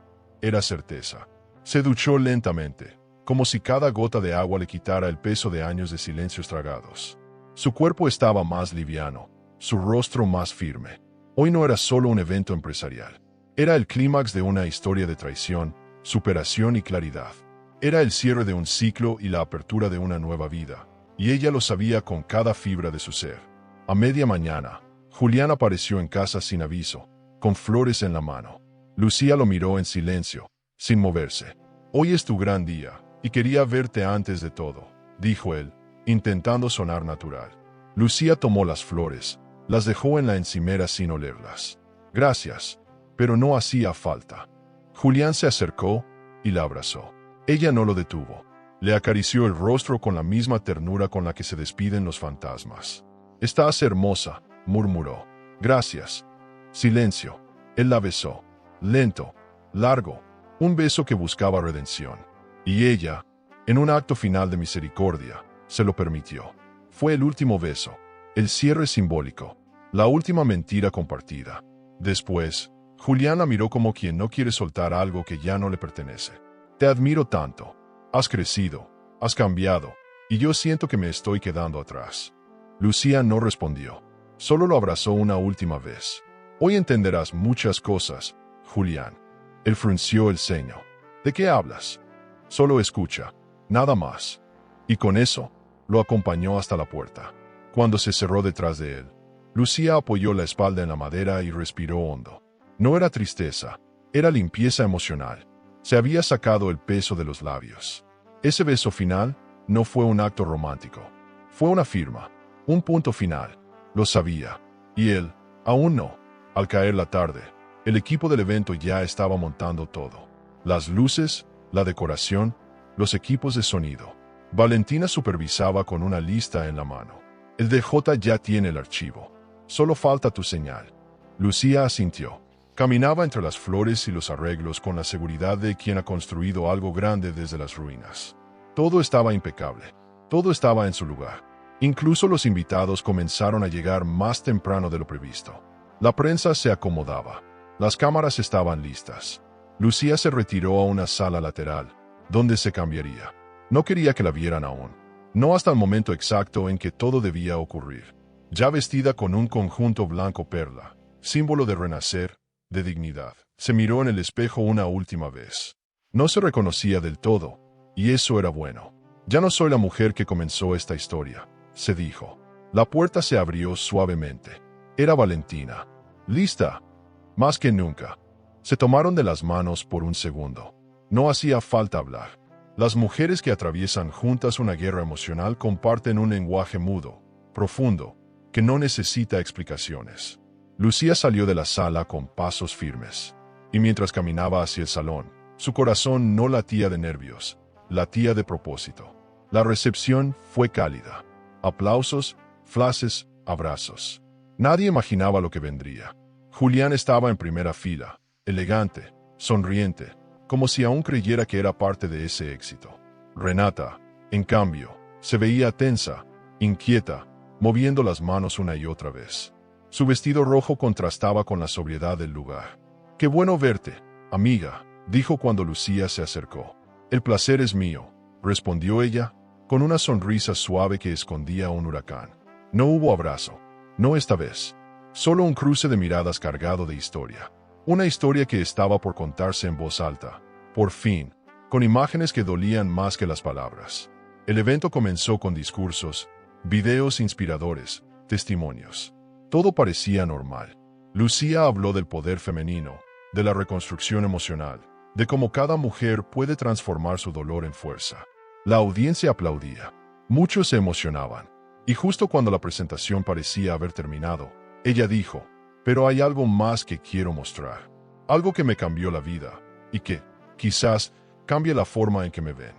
Speaker 1: era certeza. Se duchó lentamente, como si cada gota de agua le quitara el peso de años de silencios tragados. Su cuerpo estaba más liviano, su rostro más firme. Hoy no era solo un evento empresarial. Era el clímax de una historia de traición, superación y claridad. Era el cierre de un ciclo y la apertura de una nueva vida, y ella lo sabía con cada fibra de su ser. A media mañana, Julián apareció en casa sin aviso, con flores en la mano. Lucía lo miró en silencio, sin moverse. «Hoy es tu gran día, y quería verte antes de todo», dijo él, intentando sonar natural. Lucía tomó las flores, las dejó en la encimera sin olerlas. «Gracias, pero no hacía falta». Julián se acercó y la abrazó. Ella no lo detuvo. Le acarició el rostro con la misma ternura con la que se despiden los fantasmas. «Estás hermosa», murmuró. «Gracias». Silencio. Él la besó. Lento, largo, un beso que buscaba redención. Y ella, en un acto final de misericordia, se lo permitió. Fue el último beso, el cierre simbólico, la última mentira compartida. Después, Julián la miró como quien no quiere soltar algo que ya no le pertenece. «Te admiro tanto. Has crecido, has cambiado, y yo siento que me estoy quedando atrás». Lucía no respondió. Solo lo abrazó una última vez. «Hoy entenderás muchas cosas, Julián». Él frunció el ceño. «¿De qué hablas?» «Solo escucha, nada más». Y con eso, lo acompañó hasta la puerta. Cuando se cerró detrás de él, Lucía apoyó la espalda en la madera y respiró hondo. No era tristeza, era limpieza emocional. Se había sacado el peso de los labios. Ese beso final no fue un acto romántico. Fue una firma, un punto final. Lo sabía. Y él, aún no. Al caer la tarde, el equipo del evento ya estaba montando todo. Las luces, la decoración, los equipos de sonido. Valentina supervisaba con una lista en la mano. «El DJ ya tiene el archivo. Solo falta tu señal». Lucía asintió. Caminaba entre las flores y los arreglos con la seguridad de quien ha construido algo grande desde las ruinas. Todo estaba impecable. Todo estaba en su lugar. Incluso los invitados comenzaron a llegar más temprano de lo previsto. La prensa se acomodaba. Las cámaras estaban listas. Lucía se retiró a una sala lateral, donde se cambiaría. No quería que la vieran aún. No hasta el momento exacto en que todo debía ocurrir. Ya vestida con un conjunto blanco perla, símbolo de renacer, de dignidad, se miró en el espejo una última vez. No se reconocía del todo, y eso era bueno. «Ya no soy la mujer que comenzó esta historia», se dijo. La puerta se abrió suavemente. Era Valentina. «¿Lista?» «Más que nunca». Se tomaron de las manos por un segundo. No hacía falta hablar. Las mujeres que atraviesan juntas una guerra emocional comparten un lenguaje mudo, profundo, que no necesita explicaciones. Lucía salió de la sala con pasos firmes. Y mientras caminaba hacia el salón, su corazón no latía de nervios, latía de propósito. La recepción fue cálida. Aplausos, flashes, abrazos. Nadie imaginaba lo que vendría. Julián estaba en primera fila, elegante, sonriente, como si aún creyera que era parte de ese éxito. Renata, en cambio, se veía tensa, inquieta, moviendo las manos una y otra vez. Su vestido rojo contrastaba con la sobriedad del lugar. «Qué bueno verte, amiga», dijo cuando Lucía se acercó. «El placer es mío», respondió ella, con una sonrisa suave que escondía un huracán. No hubo abrazo, no esta vez. Solo un cruce de miradas cargado de historia. Una historia que estaba por contarse en voz alta, por fin, con imágenes que dolían más que las palabras. El evento comenzó con discursos, videos inspiradores, testimonios. Todo parecía normal. Lucía habló del poder femenino, de la reconstrucción emocional, de cómo cada mujer puede transformar su dolor en fuerza. La audiencia aplaudía. Muchos se emocionaban. Y justo cuando la presentación parecía haber terminado, ella dijo: «Pero hay algo más que quiero mostrar. Algo que me cambió la vida, y que, quizás, cambie la forma en que me ven».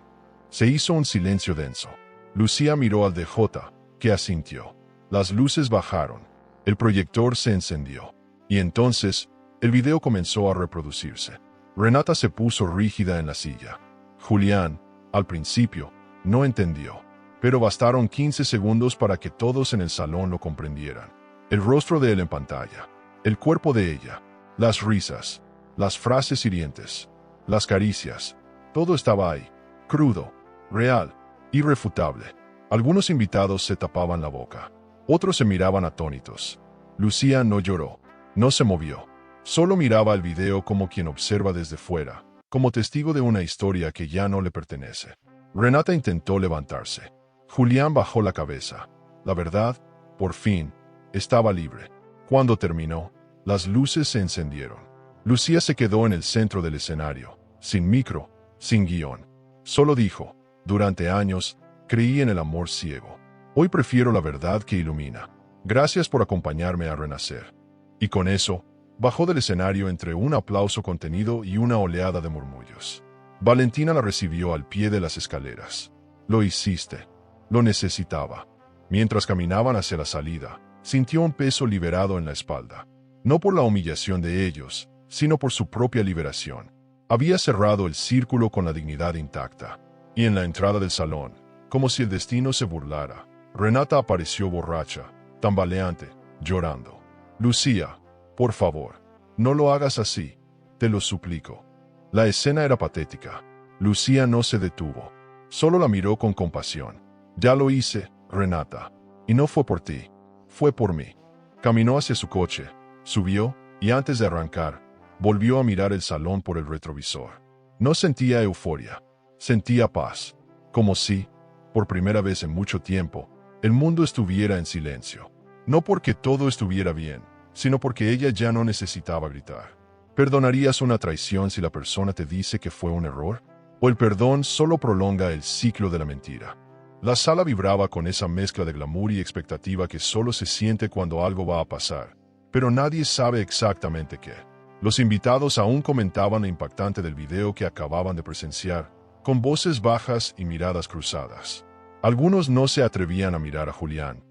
Speaker 1: Se hizo un silencio denso. Lucía miró al DJ, que asintió. Las luces bajaron. El proyector se encendió. Y entonces, el video comenzó a reproducirse. Renata se puso rígida en la silla. Julián, al principio, no entendió. Pero bastaron 15 segundos para que todos en el salón lo comprendieran. El rostro de él en pantalla, el cuerpo de ella, las risas, las frases hirientes, las caricias, todo estaba ahí, crudo, real, irrefutable. Algunos invitados se tapaban la boca. Otros se miraban atónitos. Lucía no lloró, no se movió. Solo miraba el video como quien observa desde fuera, como testigo de una historia que ya no le pertenece. Renata intentó levantarse. Julián bajó la cabeza. La verdad, por fin, estaba libre. Cuando terminó, las luces se encendieron. Lucía se quedó en el centro del escenario, sin micro, sin guión. Solo dijo, durante años, creí en el amor ciego. Hoy prefiero la verdad que ilumina. Gracias por acompañarme a renacer. Y con eso, bajó del escenario entre un aplauso contenido y una oleada de murmullos. Valentina la recibió al pie de las escaleras. Lo hiciste. Lo necesitaba. Mientras caminaban hacia la salida, sintió un peso liberado en la espalda. No por la humillación de ellos, sino por su propia liberación. Había cerrado el círculo con la dignidad intacta. Y en la entrada del salón, como si el destino se burlara, Renata apareció borracha, tambaleante, llorando. Lucía, por favor, no lo hagas así, te lo suplico. La escena era patética. Lucía no se detuvo. Solo la miró con compasión. Ya lo hice, Renata. Y no fue por ti, fue por mí. Caminó hacia su coche, subió, y antes de arrancar, volvió a mirar el salón por el retrovisor. No sentía euforia, sentía paz. Como si, por primera vez en mucho tiempo, el mundo estuviera en silencio. No porque todo estuviera bien, sino porque ella ya no necesitaba gritar. ¿Perdonarías una traición si la persona te dice que fue un error? ¿O el perdón solo prolonga el ciclo de la mentira? La sala vibraba con esa mezcla de glamour y expectativa que solo se siente cuando algo va a pasar, pero nadie sabe exactamente qué. Los invitados aún comentaban lo impactante del video que acababan de presenciar, con voces bajas y miradas cruzadas. Algunos no se atrevían a mirar a Julián,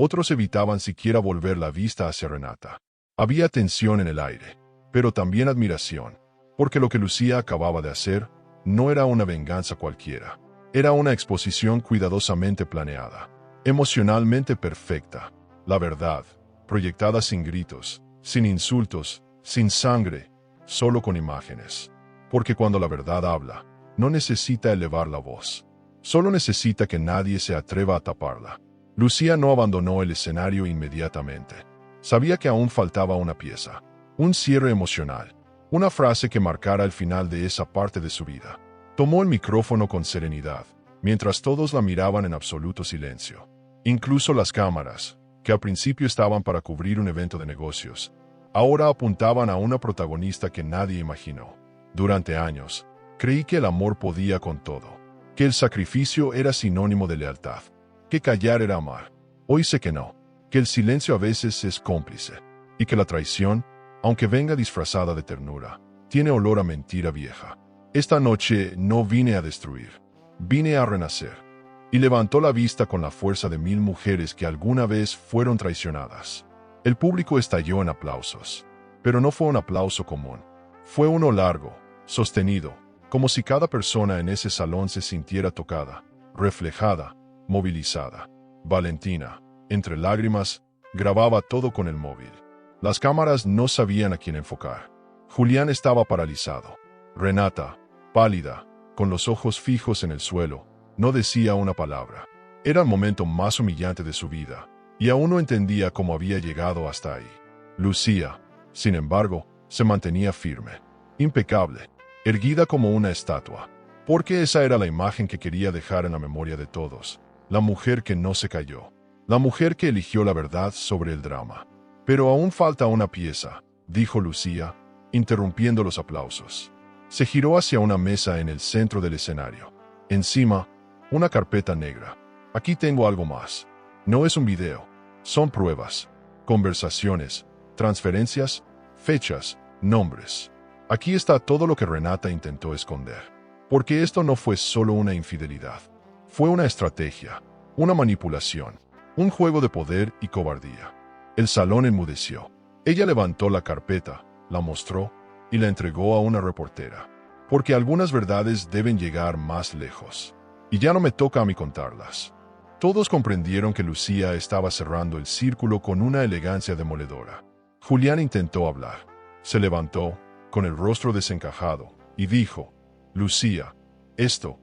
Speaker 1: otros evitaban siquiera volver la vista hacia Renata. Había tensión en el aire, pero también admiración, porque lo que Lucía acababa de hacer no era una venganza cualquiera. Era una exposición cuidadosamente planeada, emocionalmente perfecta. La verdad, proyectada sin gritos, sin insultos, sin sangre, solo con imágenes. Porque cuando la verdad habla, no necesita elevar la voz. Solo necesita que nadie se atreva a taparla. Lucía no abandonó el escenario inmediatamente. Sabía que aún faltaba una pieza, un cierre emocional, una frase que marcara el final de esa parte de su vida. Tomó el micrófono con serenidad, mientras todos la miraban en absoluto silencio. Incluso las cámaras, que al principio estaban para cubrir un evento de negocios, ahora apuntaban a una protagonista que nadie imaginó. Durante años, creí que el amor podía con todo, que el sacrificio era sinónimo de lealtad, que callar era amar. Hoy sé que no, que el silencio a veces es cómplice, y que la traición, aunque venga disfrazada de ternura, tiene olor a mentira vieja. Esta noche no vine a destruir, vine a renacer. Y levantó la vista con la fuerza de 1000 mujeres que alguna vez fueron traicionadas. El público estalló en aplausos, pero no fue un aplauso común. Fue uno largo, sostenido, como si cada persona en ese salón se sintiera tocada, reflejada, movilizada. Valentina, entre lágrimas, grababa todo con el móvil. Las cámaras no sabían a quién enfocar. Julián estaba paralizado. Renata, pálida, con los ojos fijos en el suelo, no decía una palabra. Era el momento más humillante de su vida, y aún no entendía cómo había llegado hasta ahí. Lucía, sin embargo, se mantenía firme, impecable, erguida como una estatua, porque esa era la imagen que quería dejar en la memoria de todos, la mujer que no se cayó, la mujer que eligió la verdad sobre el drama. Pero aún falta una pieza, dijo Lucía, interrumpiendo los aplausos. Se giró hacia una mesa en el centro del escenario. Encima, una carpeta negra. Aquí tengo algo más. No es un video. Son pruebas, conversaciones, transferencias, fechas, nombres. Aquí está todo lo que Renata intentó esconder. Porque esto no fue solo una infidelidad. Fue una estrategia, una manipulación, un juego de poder y cobardía. El salón enmudeció. Ella levantó la carpeta, la mostró y la entregó a una reportera. Porque algunas verdades deben llegar más lejos. Y ya no me toca a mí contarlas. Todos comprendieron que Lucía estaba cerrando el círculo con una elegancia demoledora. Julián intentó hablar. Se levantó, con el rostro desencajado, y dijo, Lucía, esto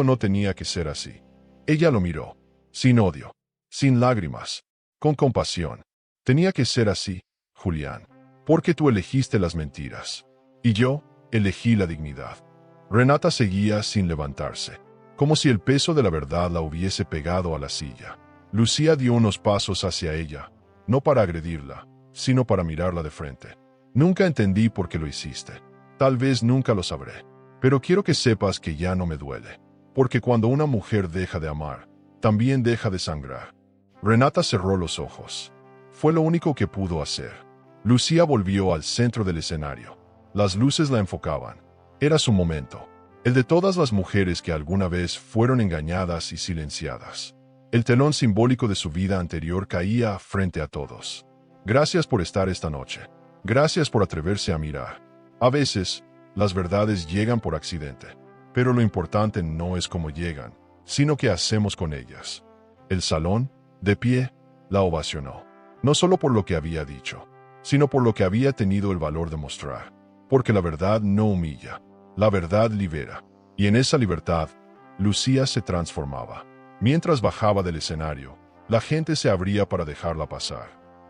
Speaker 1: no tenía que ser así. Ella lo miró, sin odio, sin lágrimas, con compasión. Tenía que ser así, Julián, porque tú elegiste las mentiras. Y yo, Elegí la dignidad. Renata seguía sin levantarse, como si el peso de la verdad la hubiese pegado a la silla. Lucía dio unos pasos hacia ella, no para agredirla, sino para mirarla de frente. Nunca entendí por qué lo hiciste. Tal vez nunca lo sabré. Pero quiero que sepas que ya no me duele. Porque cuando una mujer deja de amar, también deja de sangrar. Renata cerró los ojos. Fue lo único que pudo hacer. Lucía volvió al centro del escenario. Las luces la enfocaban. Era su momento. El de todas las mujeres que alguna vez fueron engañadas y silenciadas. El telón simbólico de su vida anterior caía frente a todos. Gracias por estar esta noche. Gracias por atreverse a mirar. A veces, las verdades llegan por accidente. Pero lo importante no es cómo llegan, sino qué hacemos con ellas. El salón, de pie, la ovacionó. No solo por lo que había dicho, sino por lo que había tenido el valor de mostrar. Porque la verdad no humilla, la verdad libera. Y en esa libertad, Lucía se transformaba. Mientras bajaba del escenario, la gente se abría para dejarla pasar,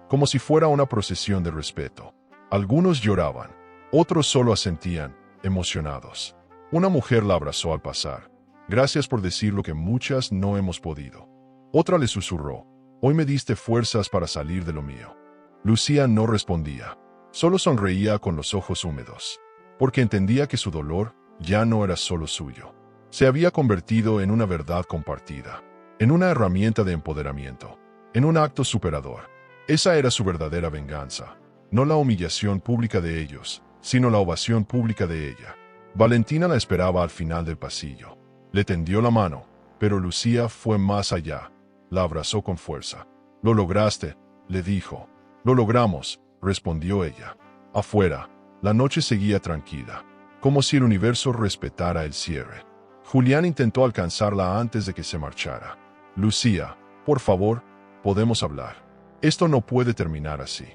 Speaker 1: como si fuera una procesión de respeto. Algunos lloraban, otros solo asentían, emocionados. Una mujer la abrazó al pasar. Gracias por decir lo que muchas no hemos podido. Otra le susurró, hoy me diste fuerzas para salir de lo mío. Lucía no respondía, solo sonreía con los ojos húmedos, porque entendía que su dolor ya no era solo suyo. Se había convertido en una verdad compartida, en una herramienta de empoderamiento, en un acto superador. Esa era su verdadera venganza, no la humillación pública de ellos, sino la ovación pública de ella. Valentina la esperaba al final del pasillo. Le tendió la mano, pero Lucía fue más allá. La abrazó con fuerza. «Lo lograste», le dijo. «Lo logramos», respondió ella. Afuera, la noche seguía tranquila, como si el universo respetara el cierre. Julián intentó alcanzarla antes de que se marchara. «Lucía, por favor, podemos hablar. Esto no puede terminar así».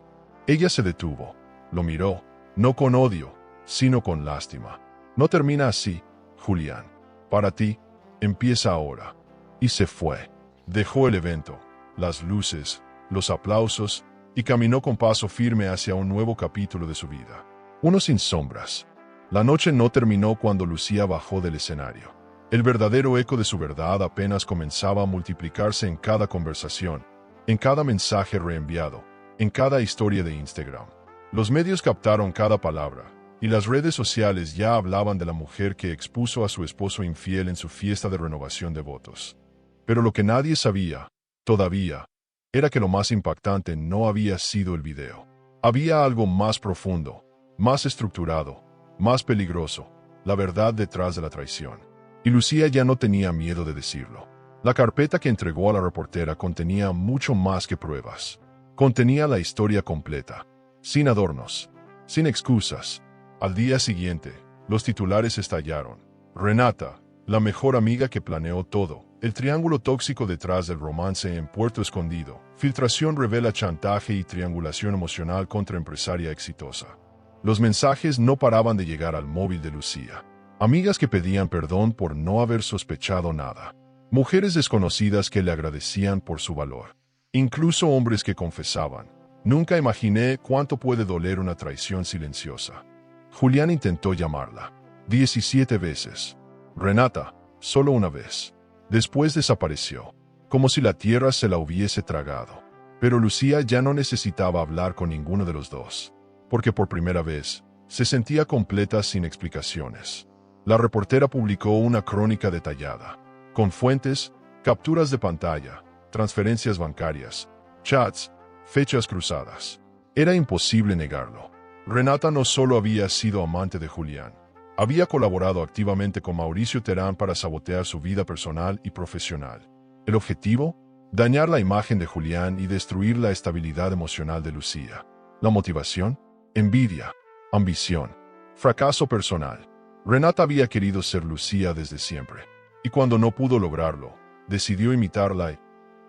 Speaker 1: Ella se detuvo. Lo miró, no con odio, sino con lástima. «No termina así, Julián. Para ti, empieza ahora». Y se fue. Dejó el evento, las luces, los aplausos, y caminó con paso firme hacia un nuevo capítulo de su vida. Uno sin sombras. La noche no terminó cuando Lucía bajó del escenario. El verdadero eco de su verdad apenas comenzaba a multiplicarse en cada conversación, en cada mensaje reenviado, en cada historia de Instagram. Los medios captaron cada palabra, y las redes sociales ya hablaban de la mujer que expuso a su esposo infiel en su fiesta de renovación de votos. Pero lo que nadie sabía, todavía, era que lo más impactante no había sido el video. Había algo más profundo, más estructurado, más peligroso, la verdad detrás de la traición. Y Lucía ya no tenía miedo de decirlo. La carpeta que entregó a la reportera contenía mucho más que pruebas. Contenía la historia completa, sin adornos, sin excusas. Al día siguiente, los titulares estallaron. Renata, la mejor amiga que planeó todo. El triángulo tóxico detrás del romance en Puerto Escondido. Filtración revela chantaje y triangulación emocional contra empresaria exitosa. Los mensajes no paraban de llegar al móvil de Lucía. Amigas que pedían perdón por no haber sospechado nada. Mujeres desconocidas que le agradecían por su valor. Incluso hombres que confesaban. Nunca imaginé cuánto puede doler una traición silenciosa. Julián intentó llamarla. 17 veces. Renata, solo una vez. Después desapareció, como si la tierra se la hubiese tragado. Pero Lucía ya no necesitaba hablar con ninguno de los dos, porque por primera vez se sentía completa sin explicaciones. La reportera publicó una crónica detallada, con fuentes, capturas de pantalla, transferencias bancarias, chats, fechas cruzadas. Era imposible negarlo. Renata no solo había sido amante de Julián, había colaborado activamente con Mauricio Terán para sabotear su vida personal y profesional. El objetivo: dañar la imagen de Julián y destruir la estabilidad emocional de Lucía. La motivación: envidia, ambición, fracaso personal. Renata había querido ser Lucía desde siempre, y cuando no pudo lograrlo, decidió imitarla y,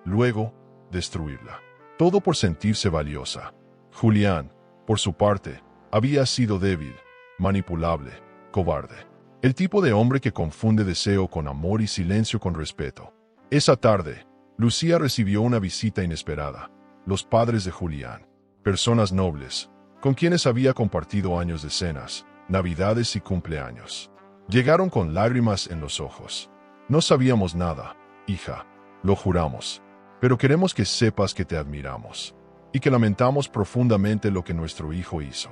Speaker 1: luego, destruirla. Todo por sentirse valiosa. Julián, por su parte, había sido débil, manipulable, cobarde. El tipo de hombre que confunde deseo con amor y silencio con respeto. Esa tarde, Lucía recibió una visita inesperada. Los padres de Julián, personas nobles, con quienes había compartido años de cenas, navidades y cumpleaños. Llegaron con lágrimas en los ojos. No sabíamos nada, hija, lo juramos. Pero queremos que sepas que te admiramos y que lamentamos profundamente lo que nuestro hijo hizo.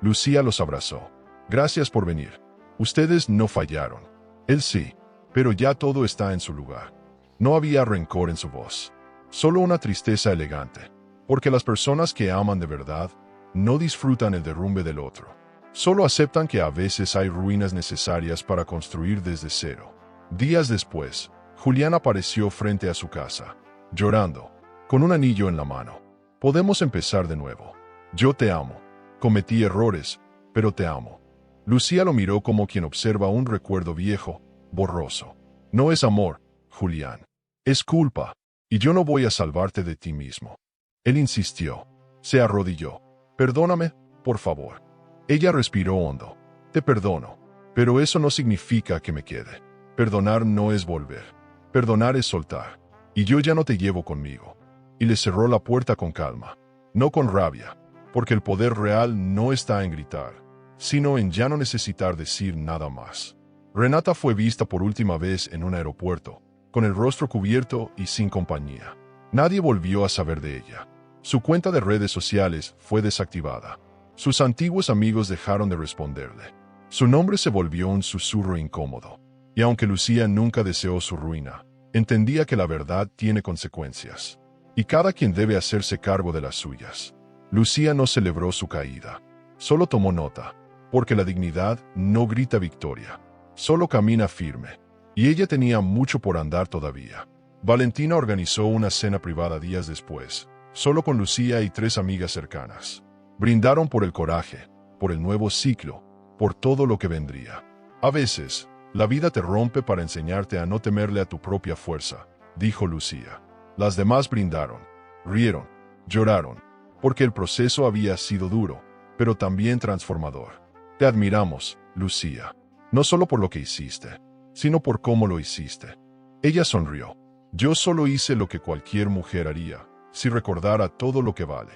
Speaker 1: Lucía los abrazó. Gracias por venir. Ustedes no fallaron. Él sí, pero ya todo está en su lugar. No había rencor en su voz, solo una tristeza elegante, porque las personas que aman de verdad no disfrutan el derrumbe del otro. Solo aceptan que a veces hay ruinas necesarias para construir desde cero. Días después, Julián apareció frente a su casa, llorando, con un anillo en la mano. Podemos empezar de nuevo. Yo te amo. Cometí errores, pero te amo. Lucía lo miró como quien observa un recuerdo viejo, borroso. No es amor, Julián. Es culpa, y yo no voy a salvarte de ti mismo. Él insistió. Se arrodilló. Perdóname, por favor. Ella respiró hondo. Te perdono, pero eso no significa que me quede. Perdonar no es volver. Perdonar es soltar. Y yo ya no te llevo conmigo. Y le cerró la puerta con calma. No con rabia, porque el poder real no está en gritar, sino en ya no necesitar decir nada más. Renata fue vista por última vez en un aeropuerto, con el rostro cubierto y sin compañía. Nadie volvió a saber de ella. Su cuenta de redes sociales fue desactivada. Sus antiguos amigos dejaron de responderle. Su nombre se volvió un susurro incómodo. Y aunque Lucía nunca deseó su ruina, entendía que la verdad tiene consecuencias. Y cada quien debe hacerse cargo de las suyas. Lucía no celebró su caída. Solo tomó nota, porque la dignidad no grita victoria. Solo camina firme. Y ella tenía mucho por andar todavía. Valentina organizó una cena privada días después, solo con Lucía y 3 amigas cercanas. Brindaron por el coraje, por el nuevo ciclo, por todo lo que vendría. A veces, la vida te rompe para enseñarte a no temerle a tu propia fuerza, dijo Lucía. Las demás brindaron, rieron, lloraron, porque el proceso había sido duro, pero también transformador. Te admiramos, Lucía, no solo por lo que hiciste, sino por cómo lo hiciste. Ella sonrió. Yo solo hice lo que cualquier mujer haría, si recordara todo lo que vale.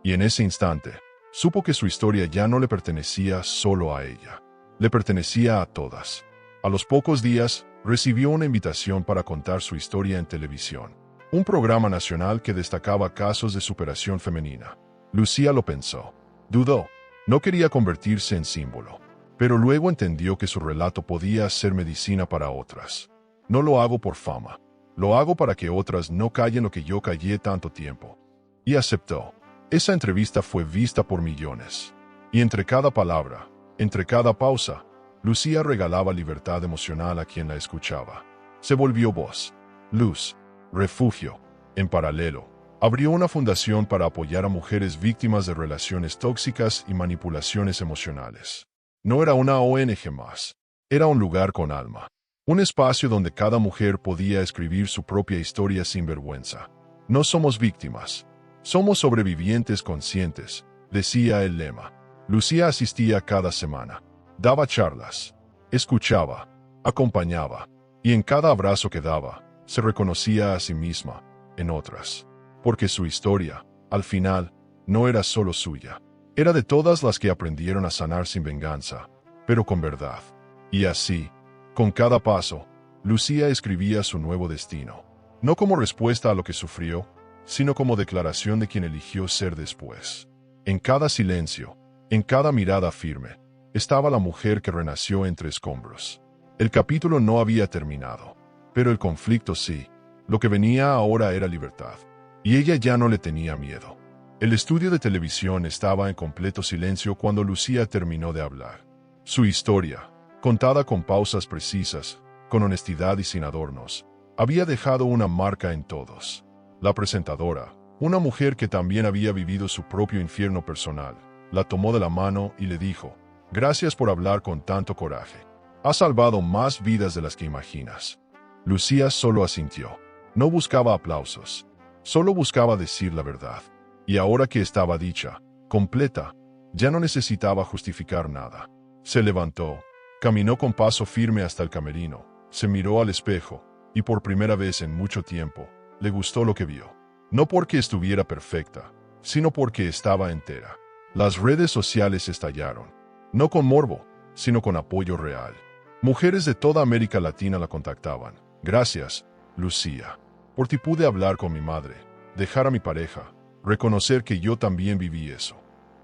Speaker 1: Y en ese instante, supo que su historia ya no le pertenecía solo a ella. Le pertenecía a todas. A los pocos días, recibió una invitación para contar su historia en televisión. Un programa nacional que destacaba casos de superación femenina. Lucía lo pensó. Dudó. No quería convertirse en símbolo. Pero luego entendió que su relato podía ser medicina para otras. No lo hago por fama. Lo hago para que otras no callen lo que yo callé tanto tiempo. Y aceptó. Esa entrevista fue vista por millones. Y entre cada palabra, entre cada pausa, Lucía regalaba libertad emocional a quien la escuchaba. Se volvió voz, luz, refugio. En paralelo, abrió una fundación para apoyar a mujeres víctimas de relaciones tóxicas y manipulaciones emocionales. No era una ONG más. Era un lugar con alma. Un espacio donde cada mujer podía escribir su propia historia sin vergüenza. No somos víctimas. Somos sobrevivientes conscientes, decía el lema. Lucía asistía cada semana. Daba charlas. Escuchaba. Acompañaba. Y en cada abrazo que daba, se reconocía a sí misma, en otras. Porque su historia, al final, no era solo suya. Era de todas las que aprendieron a sanar sin venganza, pero con verdad. Y así, con cada paso, Lucía escribía su nuevo destino. No como respuesta a lo que sufrió, sino como declaración de quien eligió ser después. En cada silencio, en cada mirada firme, estaba la mujer que renació entre escombros. El capítulo no había terminado, pero el conflicto sí. Lo que venía ahora era libertad. Y ella ya no le tenía miedo. El estudio de televisión estaba en completo silencio cuando Lucía terminó de hablar. Su historia, contada con pausas precisas, con honestidad y sin adornos, había dejado una marca en todos. La presentadora, una mujer que también había vivido su propio infierno personal, la tomó de la mano y le dijo, «Gracias por hablar con tanto coraje. Has salvado más vidas de las que imaginas». Lucía solo asintió. No buscaba aplausos. Solo buscaba decir la verdad. Y ahora que estaba dicha, completa, ya no necesitaba justificar nada. Se levantó, caminó con paso firme hasta el camerino, se miró al espejo, y por primera vez en mucho tiempo, le gustó lo que vio. No porque estuviera perfecta, sino porque estaba entera. Las redes sociales estallaron. No con morbo, sino con apoyo real. Mujeres de toda América Latina la contactaban. Gracias, Lucía. Por ti pude hablar con mi madre, dejar a mi pareja, reconocer que yo también viví eso.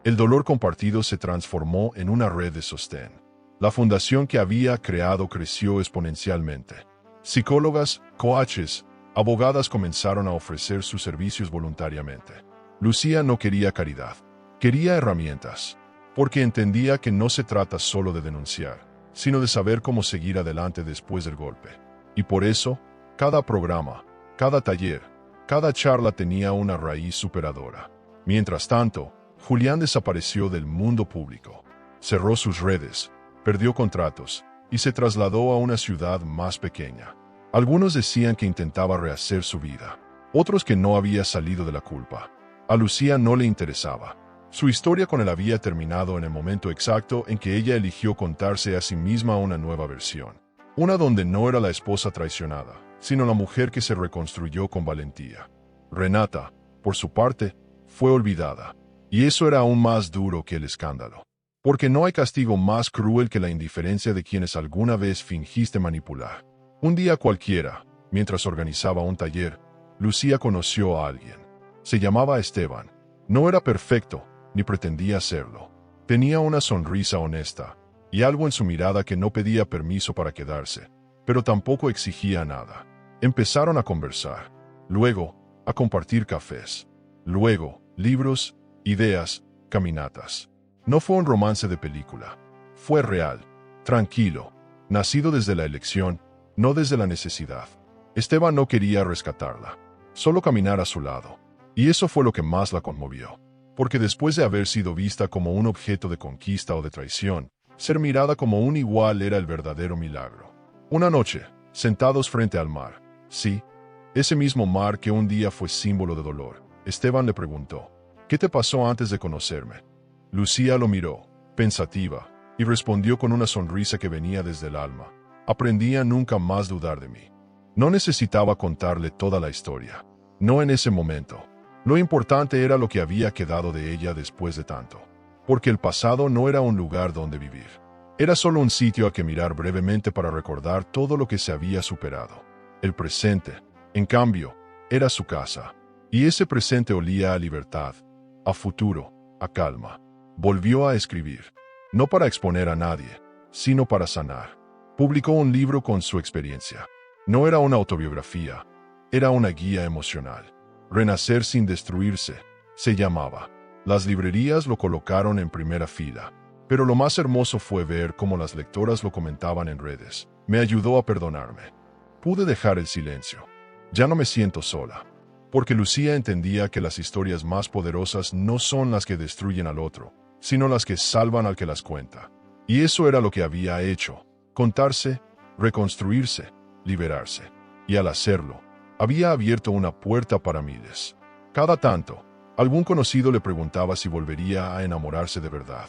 Speaker 1: El dolor compartido se transformó en una red de sostén. La fundación que había creado creció exponencialmente. Psicólogas, coaches, abogadas comenzaron a ofrecer sus servicios voluntariamente. Lucía no quería caridad, quería herramientas, porque entendía que no se trata solo de denunciar, sino de saber cómo seguir adelante después del golpe. Y por eso, cada programa, cada taller, cada charla tenía una raíz superadora. Mientras tanto, Julián desapareció del mundo público. Cerró sus redes, perdió contratos y se trasladó a una ciudad más pequeña. Algunos decían que intentaba rehacer su vida, otros que no había salido de la culpa. A Lucía no le interesaba. Su historia con él había terminado en el momento exacto en que ella eligió contarse a sí misma una nueva versión. Una donde no era la esposa traicionada, sino la mujer que se reconstruyó con valentía. Renata, por su parte, fue olvidada. Y eso era aún más duro que el escándalo. Porque no hay castigo más cruel que la indiferencia de quienes alguna vez fingiste manipular. Un día cualquiera, mientras organizaba un taller, Lucía conoció a alguien. Se llamaba Esteban. No era perfecto, ni pretendía serlo. Tenía una sonrisa honesta, y algo en su mirada que no pedía permiso para quedarse, pero tampoco exigía nada. Empezaron a conversar. Luego, a compartir cafés. Luego, libros, ideas, caminatas. No fue un romance de película. Fue real, tranquilo, nacido desde la elección, no desde la necesidad. Esteban no quería rescatarla, solo caminar a su lado. Y eso fue lo que más la conmovió. Porque después de haber sido vista como un objeto de conquista o de traición, ser mirada como un igual era el verdadero milagro. Una noche, sentados frente al mar, sí, ese mismo mar que un día fue símbolo de dolor, Esteban le preguntó, ¿qué te pasó antes de conocerme? Lucía lo miró, pensativa, y respondió con una sonrisa que venía desde el alma. Aprendí a nunca más dudar de mí. No necesitaba contarle toda la historia. No en ese momento. Lo importante era lo que había quedado de ella después de tanto. Porque el pasado no era un lugar donde vivir. Era solo un sitio a que mirar brevemente para recordar todo lo que se había superado. El presente, en cambio, era su casa. Y ese presente olía a libertad, a futuro, a calma. Volvió a escribir. No para exponer a nadie, sino para sanar. Publicó un libro con su experiencia. No era una autobiografía, era una guía emocional. Renacer sin destruirse, se llamaba. Las librerías lo colocaron en primera fila, pero lo más hermoso fue ver cómo las lectoras lo comentaban en redes. Me ayudó a perdonarme. Pude dejar el silencio. Ya no me siento sola. Porque Lucía entendía que las historias más poderosas no son las que destruyen al otro, sino las que salvan al que las cuenta. Y eso era lo que había hecho. Contarse, reconstruirse, liberarse. Y al hacerlo, había abierto una puerta para miles. Cada tanto, algún conocido le preguntaba si volvería a enamorarse de verdad.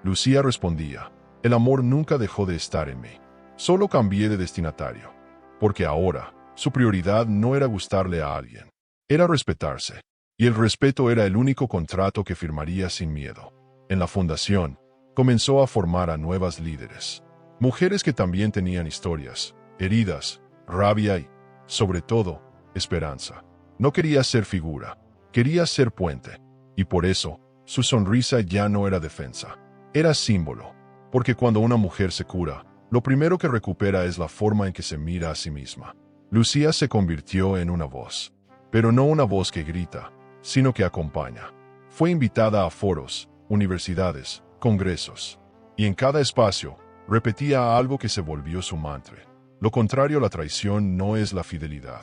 Speaker 1: Lucía respondía, el amor nunca dejó de estar en mí. Solo cambié de destinatario. Porque ahora, su prioridad no era gustarle a alguien. Era respetarse. Y el respeto era el único contrato que firmaría sin miedo. En la fundación, comenzó a formar a nuevas líderes. Mujeres que también tenían historias, heridas, rabia y, sobre todo, esperanza. No quería ser figura, quería ser puente. Y por eso, su sonrisa ya no era defensa. Era símbolo. Porque cuando una mujer se cura, lo primero que recupera es la forma en que se mira a sí misma. Lucía se convirtió en una voz. Pero no una voz que grita, sino que acompaña. Fue invitada a foros, universidades, congresos. Y en cada espacio, repetía algo que se volvió su mantra. Lo contrario a la traición no es la fidelidad,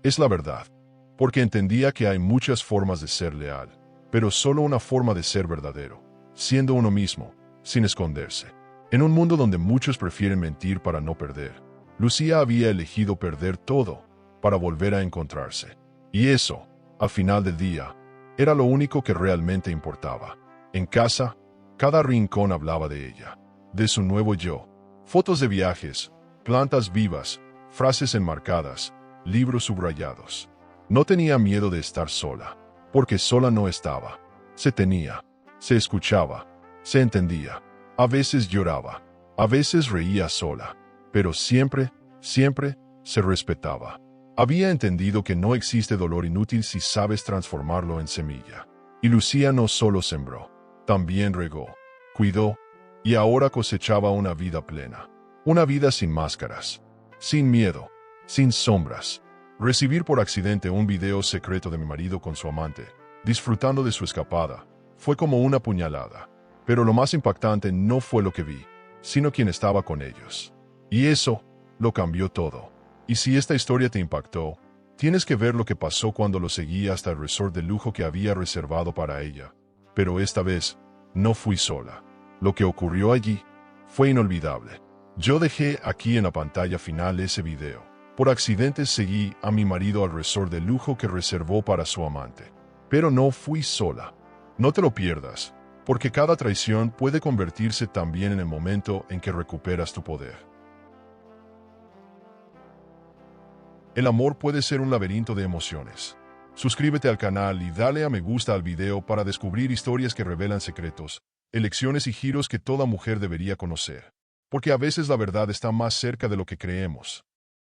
Speaker 1: es la verdad. Porque entendía que hay muchas formas de ser leal, pero solo una forma de ser verdadero, siendo uno mismo, sin esconderse. En un mundo donde muchos prefieren mentir para no perder, Lucía había elegido perder todo para volver a encontrarse. Y eso, al final del día, era lo único que realmente importaba. En casa, cada rincón hablaba de ella, de su nuevo yo. Fotos de viajes, plantas vivas, frases enmarcadas, libros subrayados. No tenía miedo de estar sola, porque sola no estaba. Se tenía, se escuchaba, se entendía. A veces lloraba, A veces reía sola, pero siempre, siempre se respetaba. Había entendido que no existe dolor inútil si sabes transformarlo en semilla. Y Lucía no solo sembró, también regó, cuidó, y ahora cosechaba una vida plena. Una vida sin máscaras, sin miedo, sin sombras. Recibir por accidente un video secreto de mi marido con su amante, disfrutando de su escapada, fue como una puñalada. Pero lo más impactante no fue lo que vi, sino quien estaba con ellos. Y eso lo cambió todo. Y si esta historia te impactó, tienes que ver lo que pasó cuando lo seguía hasta el resort de lujo que había reservado para ella. Pero esta vez, no fui sola. Lo que ocurrió allí fue inolvidable. Yo dejé aquí en la pantalla final ese video. Por accidente seguí a mi marido al resort de lujo que reservó para su amante. Pero no fui sola. No te lo pierdas, porque cada traición puede convertirse también en el momento en que recuperas tu poder. El amor puede ser un laberinto de emociones. Suscríbete al canal y dale a me gusta al video para descubrir historias que revelan secretos, elecciones y giros que toda mujer debería conocer. Porque a veces la verdad está más cerca de lo que creemos.